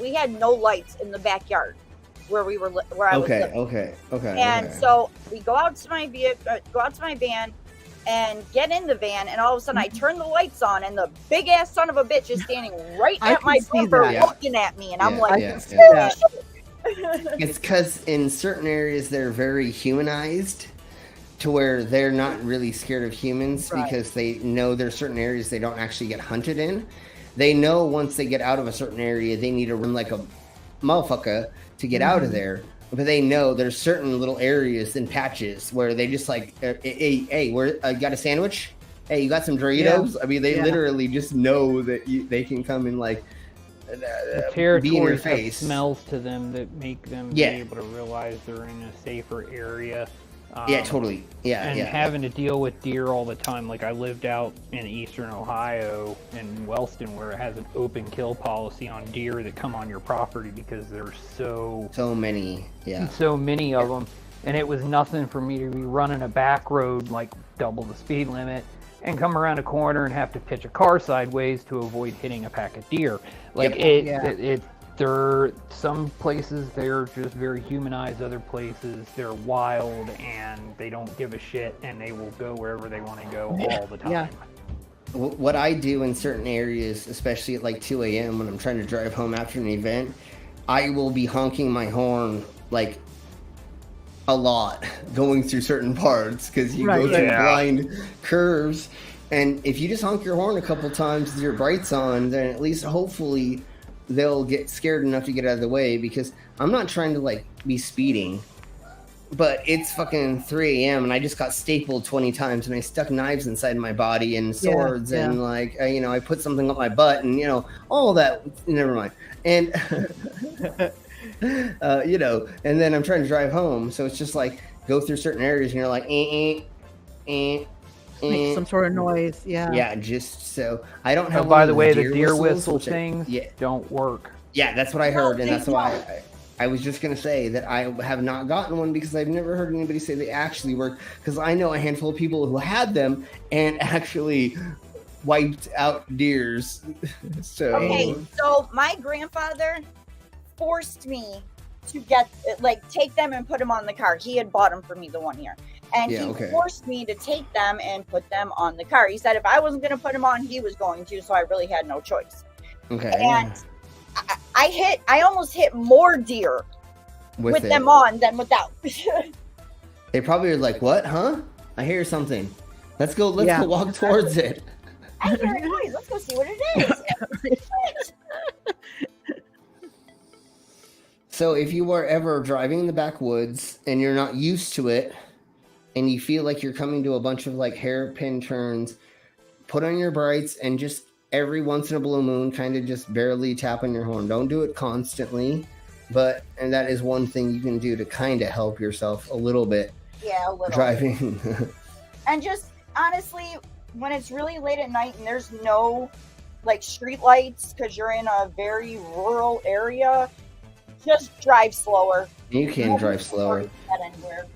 We had no lights in the backyard where I was living. Okay. And so we go out to my van, and get in the van, and all of a sudden I turn the lights on, and the big ass son of a bitch is standing right at my bumper looking at me, and I'm like, It's because in certain areas they're very humanized to where they're not really scared of humans because they know there's certain areas they don't actually get hunted in. They know once they get out of a certain area, they need to run like a motherfucker to get out of there. But they know there's certain little areas and patches where they just like, hey, where got a sandwich? Hey, you got some Doritos? I mean, they literally just know that they can come and like be in your face. Smells to them that make them be able to realize they're in a safer area. Totally. And having to deal with deer all the time. Like I lived out in eastern Ohio in Wellston, where it has an open kill policy on deer that come on your property because there's so many. So many of them, and it was nothing for me to be running a back road like double the speed limit and come around a corner and have to pitch a car sideways to avoid hitting a pack of deer. Like There, some places they're just very humanized. Other places they're wild and they don't give a shit, and they will go wherever they want to go all the time. What I do in certain areas, especially at like 2 a.m. when I'm trying to drive home after an event, I will be honking my horn like a lot going through certain parts because you go through blind curves, and if you just honk your horn a couple times with your brights on, then at least hopefully they'll get scared enough to get out of the way, because I'm not trying to like be speeding, but it's fucking 3 a.m. and I just got stapled 20 times and I stuck knives inside my body and swords and like, I put something up my butt and, all that, never mind. And, and then I'm trying to drive home. So it's just like, go through certain areas and you're like, make some sort of noise. Yeah, just so I don't have. By the way, the deer whistle things don't work. Yeah, that's what I heard, and that's why I was just gonna say that I have not gotten one because I've never heard anybody say they actually work. Because I know a handful of people who had them and actually wiped out deers. So my grandfather forced me to take them and put them on the car. He had bought them for me the one year. And he forced me to take them and put them on the car. He said if I wasn't going to put them on, he was going to, so I really had no choice. And I almost hit more deer with them on than without. They probably are like, what, huh? I hear something. Let's go walk towards it. I hear a noise. Let's go see what it is. So if you are ever driving in the backwoods and you're not used to it, and you feel like you're coming to a bunch of like hairpin turns, put on your brights and just every once in a blue moon kind of just barely tap on your horn. Don't do it constantly, and that is one thing you can do to kind of help yourself a little bit. Yeah, a little. Driving. And just honestly, when it's really late at night and there's no like street lights because you're in a very rural area, just drive slower. You can drive slower. Anywhere.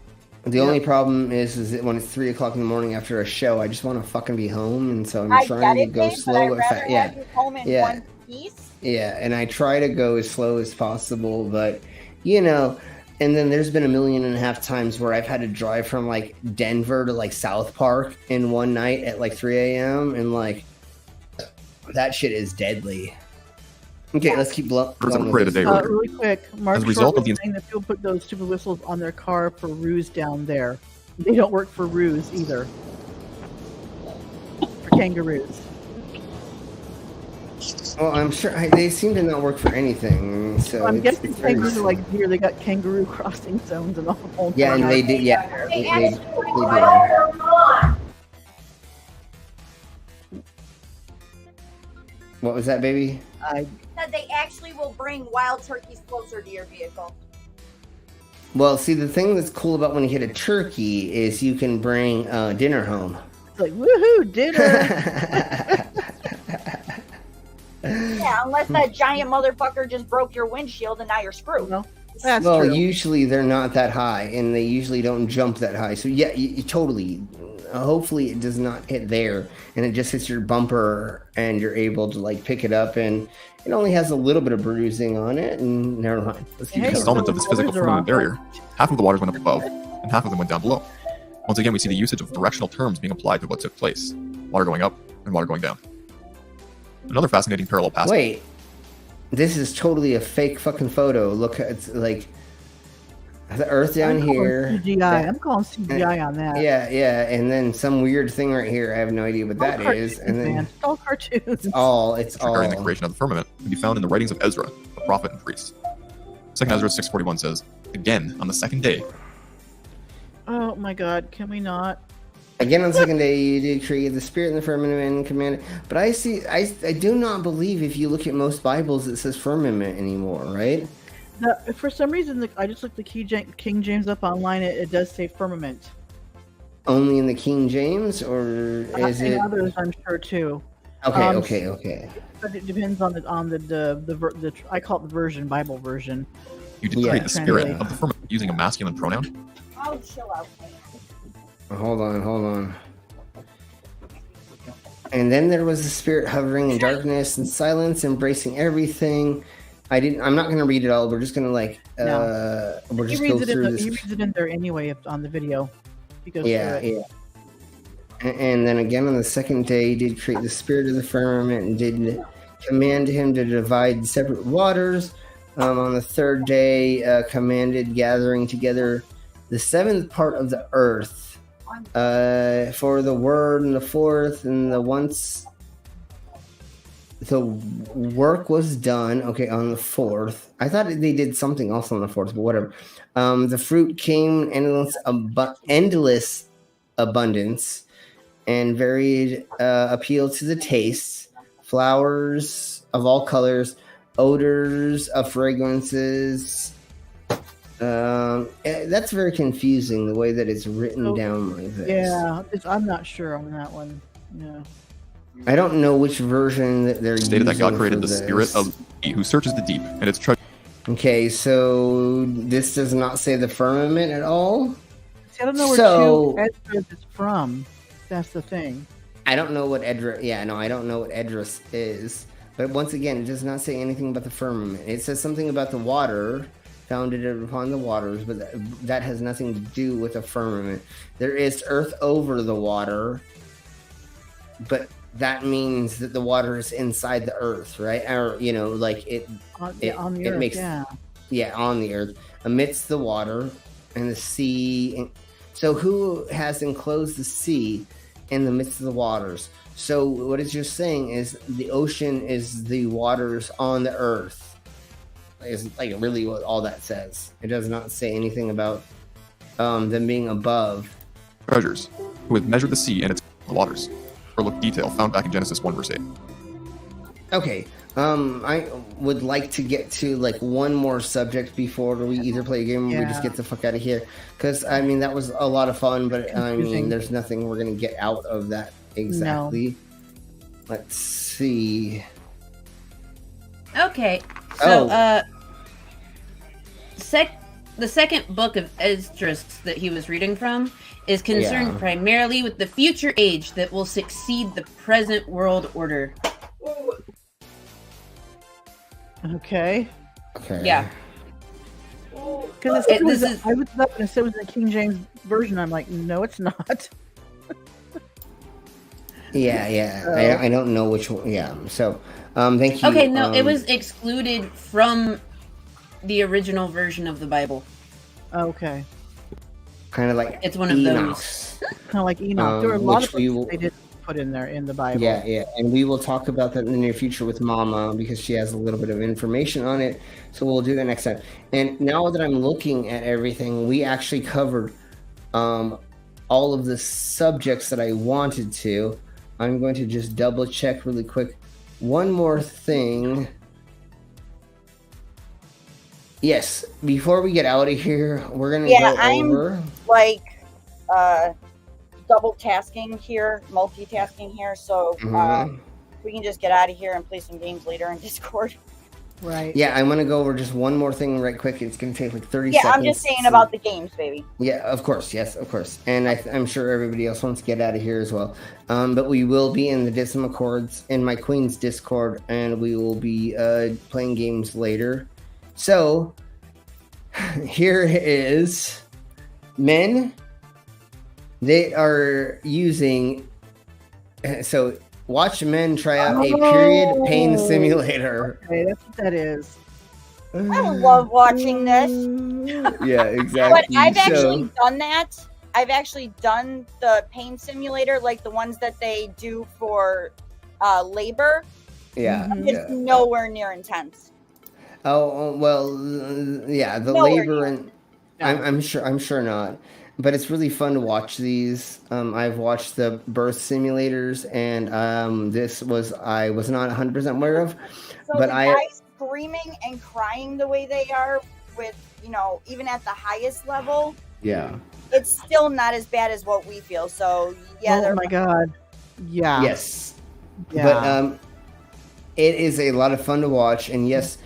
The only problem is that when it's 3 o'clock in the morning after a show, I just want to fucking be home, and so I'm I trying get to it, go babe, slow. but I'd rather yeah, have you home in yeah, one piece. yeah, and I try to go as slow as possible, but you know. And then there's been 1.5 million times where I've had to drive from like Denver to like South Park in one night at like 3 a.m. and like that shit is deadly. Okay, let's keep going. Really quick, Mark As a result Short of the was saying that people put those stupid whistles on their car for ruse down there. They don't work for ruse either. For kangaroos. Well, I'm sure they seem to not work for anything. So I'm it's guessing very kangaroos are like here. They got kangaroo crossing zones and all the whole. Yeah, and they do. Yeah, they do. What was that, baby? Said they actually will bring wild turkeys closer to your vehicle. Well, see, the thing that's cool about when you hit a turkey is you can bring dinner home. It's like, woohoo, dinner! Yeah, unless that giant motherfucker just broke your windshield and now you're screwed. That's well, true. usually they're not that high, and they usually don't jump that high. So yeah, you totally. Hopefully, it does not hit there, and it just hits your bumper, and you're able to like pick it up, and it only has a little bit of bruising on it. And never mind. Let's keep The going. installment of this physical firmament barrier, half of the waters went up above, and half of them went down below. Once again, we see the usage of directional terms being applied to what took place: water going up and water going down. Another fascinating parallel passage. Wait, this is totally a fake fucking photo. Look, it's like the Earth down here. CGI. I'm calling CGI on that. Yeah, yeah, and then some weird thing right here. I have no idea what that is. And then It's all cartoons. it's all. Regarding the creation of the firmament can be found in the writings of Ezra, a prophet and priest. 2 Ezra 6:41 says, "Again, on the second day." Oh my God! Can we not? Again, on the second day, you did create the spirit and the firmament and command it. But I do not believe if you look at most Bibles, it says firmament anymore, right? For some reason, I just looked the King James up online. It does say firmament. Only in the King James, or is it? Others, I'm sure too. Okay. But it depends on the I call it the version, Bible version. You did create the spirit of the firmament using a masculine pronoun. Oh, chill out. Hold on. And then there was the spirit hovering in darkness and silence, embracing everything. I'm not going to read it all. We're just going to we'll just go through this. He reads it in there anyway on the video. Yeah. And then again on the second day, he did create the spirit of the firmament and did command him to divide separate waters. On the third day, commanded gathering together the seventh part of the earth for the word, and the fourth, and once the work was done. Okay, on the fourth, I thought they did something else on the fourth, but whatever. The fruit came endless abundance and varied appeal to the taste, flowers of all colors, odors of fragrances. That's very confusing, the way that it's written down like this. Yeah, I'm not sure on that one. Yeah. I don't know which version that they're stated that God using created for the this. spirit of he who searches the deep, and its treasure. Okay, so this does not say the firmament at all. See, I don't know where Ezra is from. That's the thing. I don't know what Edra. Yeah, no, I don't know what Edris is. But once again, it does not say anything about the firmament. It says something about the water, founded upon the waters, but that has nothing to do with a firmament. There is earth over the water, but that means that the water is inside the earth, right? Or like it on the earth, makes on the earth, amidst the water and the sea. So who has enclosed the sea in the midst of the waters? So what it's just saying is the ocean is the waters on the earth. Is like really what all that says. It does not say anything about them being above treasures, who hath measured the sea and its waters. Or look detail found back in Genesis 1 verse 8. Okay. I would like to get to like one more subject before we either play a game or we just get the fuck out of here. Because I mean that was a lot of fun, but I mean there's nothing we're gonna get out of that exactly. No. Let's see. Okay. So the second book of Esdras that he was reading from is concerned Yeah. primarily with the future age that will succeed the present world order. Okay. Okay. Yeah. Because I looked it up and it said it was the King James version. I'm like, no, it's not. Yeah. I don't know which one. Yeah. So, thank you. Okay, no, it was excluded from the original version of the Bible. Okay. kind of like It's one of those. Kind of like Enoch. There were a lot of which books they didn't put in there in the Bible. Yeah, and we will talk about that in the near future with Mama because she has a little bit of information on it. So we'll do that next time. And now that I'm looking at everything, we actually covered all of the subjects that I wanted to. I'm going to just double check really quick. One more thing. Yes, before we get out of here, we're gonna go over. I'm like double tasking here, multitasking here, so we can just get out of here and play some games later in Discord. Right. Yeah, I'm gonna go over just one more thing right quick. It's gonna take like 30 seconds. Yeah, I'm just saying about the games, baby. Yeah, of course. Yes, of course. And I'm sure everybody else wants to get out of here as well. But we will be in the Dism Accords in my Queen's Discord, and we will be playing games later. So here is men. They are using. So watch men try out a period pain simulator. Okay, that's what that is. I love watching this. Yeah, exactly. But I've actually done that. I've actually done the pain simulator, like the ones that they do for labor. Yeah. It's nowhere near intense. Oh well, yeah. The Nowhere labor and I'm sure not. But it's really fun to watch these. I've watched the birth simulators, and I was not 100% aware of. So but the guys screaming and crying the way they are, with even at the highest level, it's still not as bad as what we feel. So yeah. Oh my god. Yeah. Yes. Yeah. But it is a lot of fun to watch, and yes,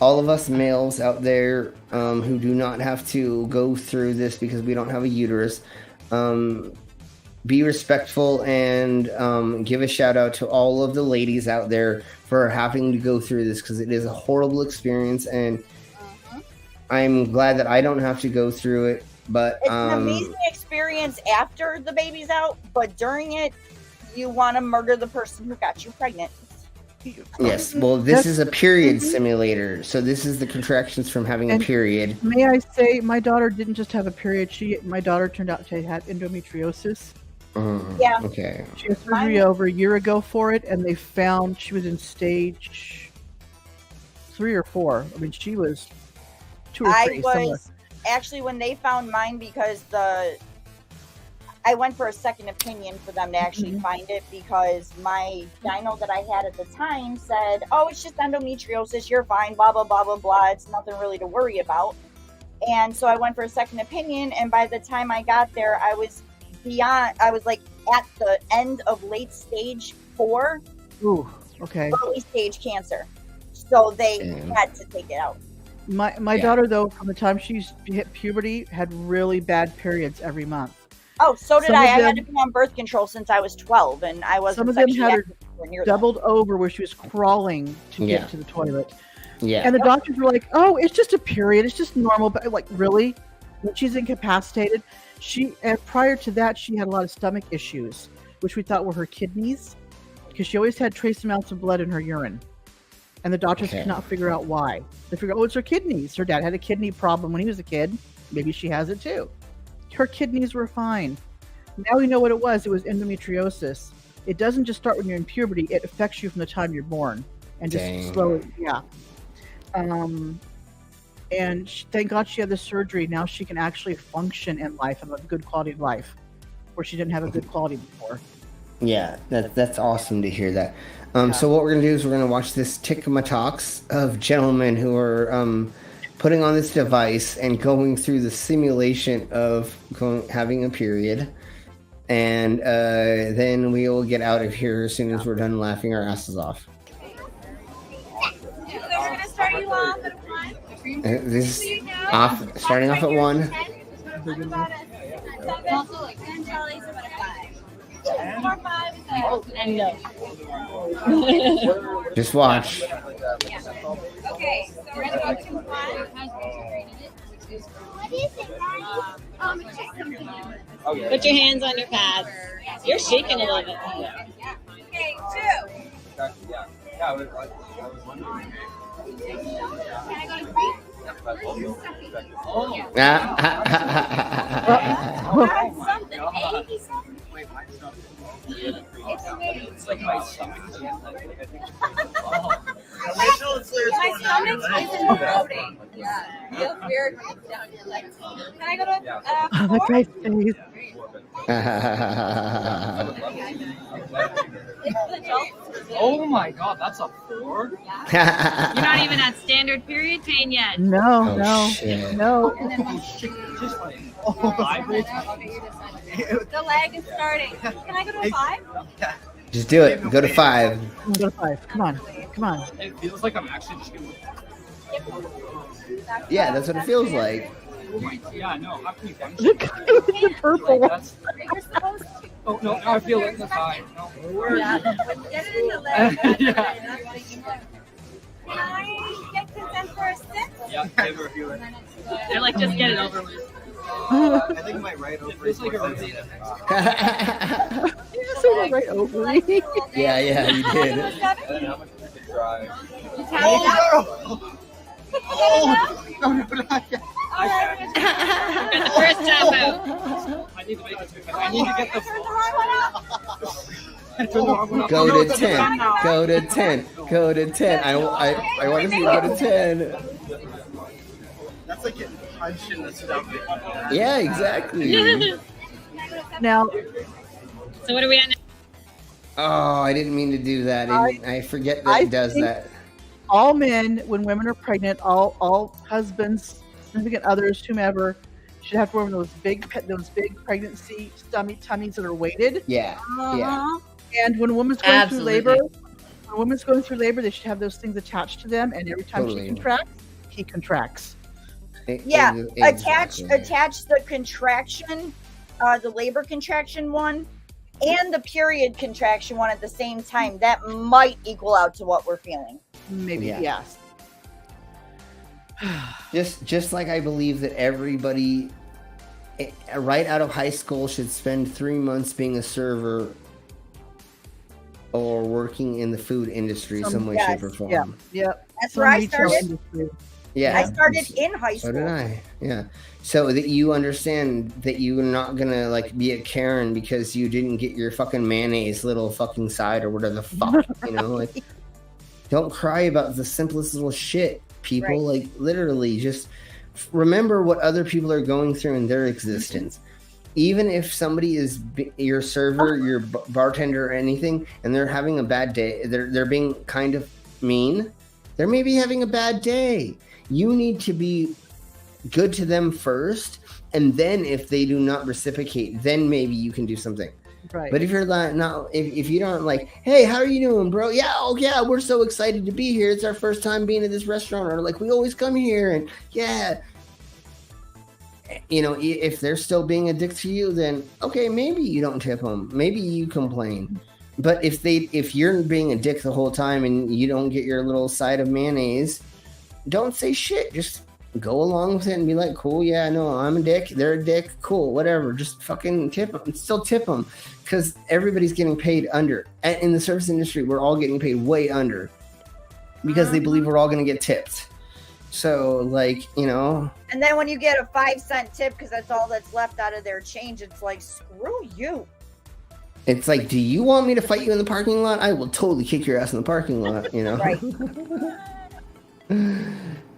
all of us males out there who do not have to go through this because we don't have a uterus, be respectful and give a shout out to all of the ladies out there for having to go through this, because it is a horrible experience, and I'm glad that I don't have to go through it. But it's an amazing experience after the baby's out, but during it, you want to murder the person who got you pregnant. Yes, well, this is a period simulator, so this is the contractions from having a period. May I say, my daughter didn't just have a period. My daughter turned out to have endometriosis. Yeah. Okay. She had surgery over a year ago for it, and they found she was in stage 3 or 4. I mean, she was 2 or 3. I was actually, when they found mine, because I went for a second opinion for them to actually find it, because my gyno that I had at the time said, oh, it's just endometriosis, you're fine, blah, blah, blah, blah, blah. It's nothing really to worry about. And so I went for a second opinion, and by the time I got there, I was like at the end of late stage 4. Ooh, okay. Early stage cancer. So they had to take it out. My daughter, though, from the time she hit puberty, had really bad periods every month. Oh, so did I. I had to be on birth control since I was 12, and I wasn't. Some of them had her doubled over where she was crawling to get to the toilet. Yeah. And the doctors were like, "Oh, it's just a period. It's just normal." But like, really, when she's incapacitated, and prior to that, she had a lot of stomach issues, which we thought were her kidneys, because she always had trace amounts of blood in her urine, and the doctors could not figure out why. They figured, oh, it's her kidneys. Her dad had a kidney problem when he was a kid. Maybe she has it too. Her kidneys were fine. Now we know what it was. It was endometriosis. It doesn't just start when you're in puberty. It affects you from the time you're born, and just slowly, and thank God she had the surgery. Now she can actually function in life, have a good quality of life, where she didn't have a good quality before. Yeah, that's awesome to hear that. So what we're gonna do is we're gonna watch this talks of gentlemen who are putting on this device and going through the simulation of having a period, and then we will get out of here as soon as we're done laughing our asses off. So we're gonna start you off at 1. This Starting off at 1. And no. Just watch. Okay, so we're gonna go to 5. Put your hands on your pads. You're shaking a little bit. Okay, 2. It's like my stomach. My stomach isn't bloating. Yeah. Feels weird when it's down your legs. Can I go to The guy's face. Oh my god, that's a 4? You're not even at standard period pain yet. No, no, shit. no. Just like, The leg is starting. Can I go to a 5? Just do it. Go to 5. Go to 5. Come on. Come on. it feels like I'm actually just gonna. Yeah, that's what it feels like. Oh my, yeah, no, how can you The guy with the purple. That's, oh no, now I feel like the 5. No, Yeah. Get it in the leg. yeah. Can I get consent for a 6? Yeah, never feel it. They're like, just get it over with. I think my right over is like a really. You just said it right over me. Yeah, you did. The first tap out. I need to make it. I need to get the. Go to 10. Go to 10. Go to 10. I want to see you go to 10. That's like getting punched in the stomach. Yeah, exactly. Now, So what are we at now? Oh, I didn't mean to do that. I forget that I it does think- that. all men, when women are pregnant, all husbands, significant others, whomever, should have to wear those big pregnancy tummies that are weighted. Yeah, yeah. And when a woman's going through labor, Absolutely. they should have those things attached to them. And every time Totally. she contracts, he contracts. Yeah, Exactly. attach the contraction, the labor contraction one, and the period contraction one at the same time. That might equal out to what we're feeling. Maybe, Yeah. yes. Just like I believe that everybody right out of high school should spend 3 months being a server or working in the food industry some way, shape, or form. Yeah, yep. That's where I started. Yeah. I started in high school. So did I. Yeah. So that you understand that you're not gonna like be a Karen because you didn't get your fucking mayonnaise little fucking side or whatever the fuck, you know, like don't cry about the simplest little shit, people. Right. Like literally just remember what other people are going through in their existence. Even if somebody is your server, your bartender or anything, and they're having a bad day, they're being kind of mean, they're maybe having a bad day. You need to be good to them first, and then if they do not reciprocate, then maybe you can do something. Right. But if you're not, if you don't like, hey, how are you doing, bro? Yeah, oh yeah, we're so excited to be here. It's our first time being at this restaurant, or like we always come here, and yeah. You know, if they're still being a dick to you, then okay, maybe you don't tip them. Maybe you complain. But if you're being a dick the whole time and you don't get your little side of mayonnaise, don't say shit. Just go along with it and be like, cool, yeah, no, I'm a dick, they're a dick, cool, whatever. Just fucking tip them. Still tip them, because everybody's getting paid under. And in the service industry, we're all getting paid way under because they believe we're all going to get tipped. So, like, you know. And then when you get a 5-cent tip because that's all that's left out of their change, it's like, screw you. It's like, do you want me to fight you in the parking lot? I will totally kick your ass in the parking lot, you know? Right.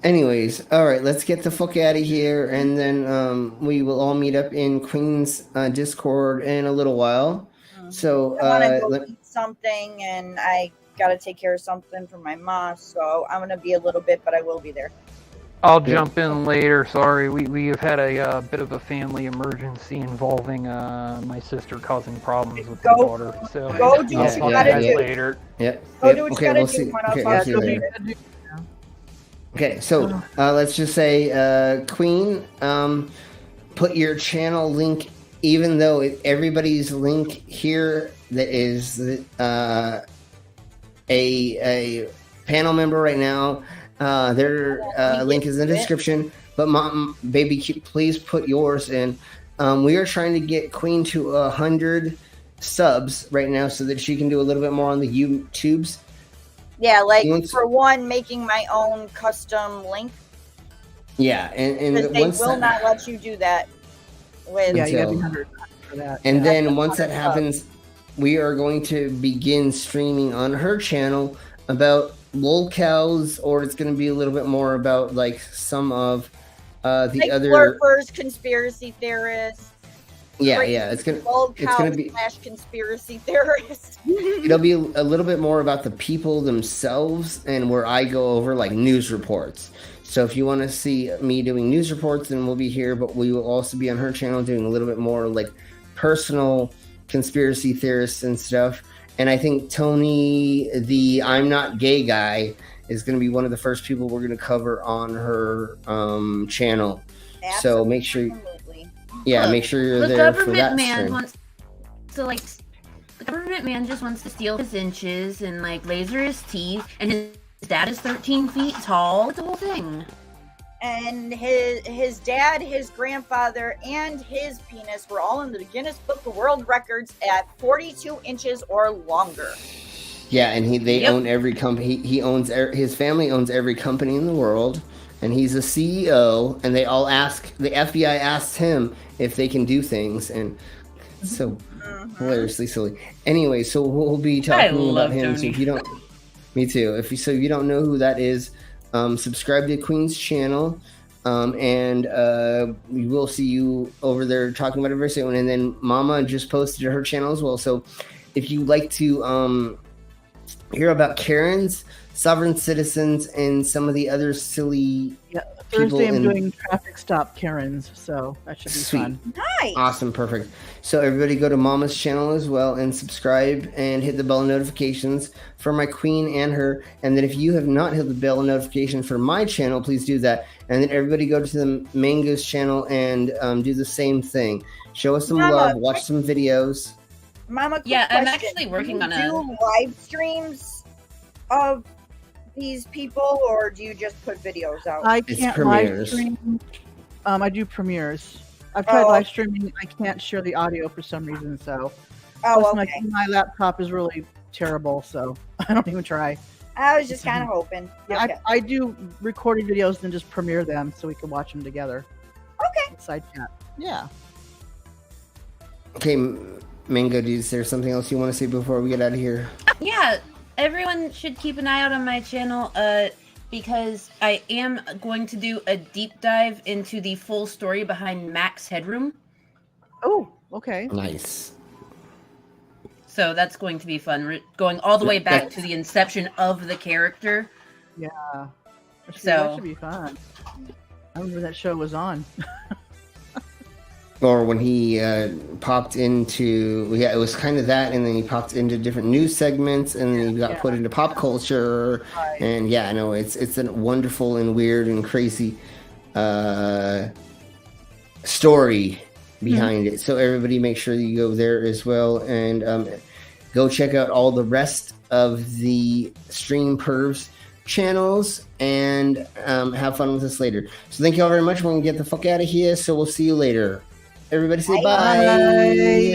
Anyways, all right, let's get the fuck out of here, and then we will all meet up in Queen's Discord in a little while. So, I want to go eat something, and I got to take care of something for my mom, so I'm going to be a little bit, but I will be there. I'll jump in later. Sorry, we have had a bit of a family emergency involving my sister causing problems with her daughter. So go do what you gotta do. Later. Yep. Go do what you gotta we'll do. see. When I'll Okay, talk we'll to see you you later. later. Okay, so let's just say, Queen, put your channel link, even though everybody's link here that is a panel member right now, their link is in the description. But Mom, baby, please put yours in. We are trying to get Queen to 100 subs right now so that she can do a little bit more on the YouTubes. Yeah, like for one, making my own custom link. Yeah, and they will not let you do that. With you got to be 100 for that. And then once that happens, we are going to begin streaming on her channel about lolcows, or it's going to be a little bit more about like some of the like other flirters, conspiracy theorists. Yeah, it's gonna be conspiracy theorists. It'll be a little bit more about the people themselves, and where I go over like news reports. So if you want to see me doing news reports, then we'll be here. But we will also be on her channel doing a little bit more like personal conspiracy theorists and stuff. And I think Tony, the I'm not gay guy, is going to be one of the first people we're going to cover on her channel. Absolutely. So make sure. Yeah, make sure you're there for that stream. The government man just wants to steal his inches and like laser his teeth, and his dad is 13 feet tall. It's the whole thing. And his dad, his grandfather, and his penis were all in the Guinness Book of World Records at 42 inches or longer. Yeah, and they own every company. He owns his family owns every company in the world, and he's a CEO. And they all the FBI asked him if they can do things, and so hilariously silly. Anyway, so we'll be talking about him. Tony. So if you don't, me too. If you don't know who that is, subscribe to Queen's channel, and we will see you over there talking about it very soon. And then Mama just posted her channel as well. So if you like to hear about Karens, sovereign citizens, and some of the other silly Thursday I'm doing traffic stop Karens, so that should be fun. Nice. Awesome, perfect. So everybody go to Mama's channel as well and subscribe and hit the bell notifications for my Queen and her. And then if you have not hit the bell notification for my channel, please do that. And then everybody go to the Mango's channel and do the same thing. Show us some love, watch some videos. Mama, I'm actually working on do live streams of these people, or do you just put videos out? I can't live stream. I do premieres. I've tried live streaming. I can't share the audio for some reason. So, my laptop is really terrible, so I don't even try. I was just kind of hoping. Yeah, okay. I do recorded videos and just premiere them so we can watch them together. Okay. Side chat. Yeah. Okay, Mango, is there something else you want to say before we get out of here? Yeah. Everyone should keep an eye out on my channel, because I am going to do a deep dive into the full story behind Max Headroom. Oh, okay. Nice. So that's going to be fun. We're going all the way back to the inception of the character. Yeah. That should be fun. I remember that show was on. Or when he popped into, it was kind of that, and then he popped into different news segments, and then he got put into pop culture, and it's a wonderful and weird and crazy story behind it. So everybody make sure you go there as well, and go check out all the rest of the Stream Pervs channels, and have fun with us later. So thank you all very much. We're going to get the fuck out of here, so we'll see you later. Everybody say bye.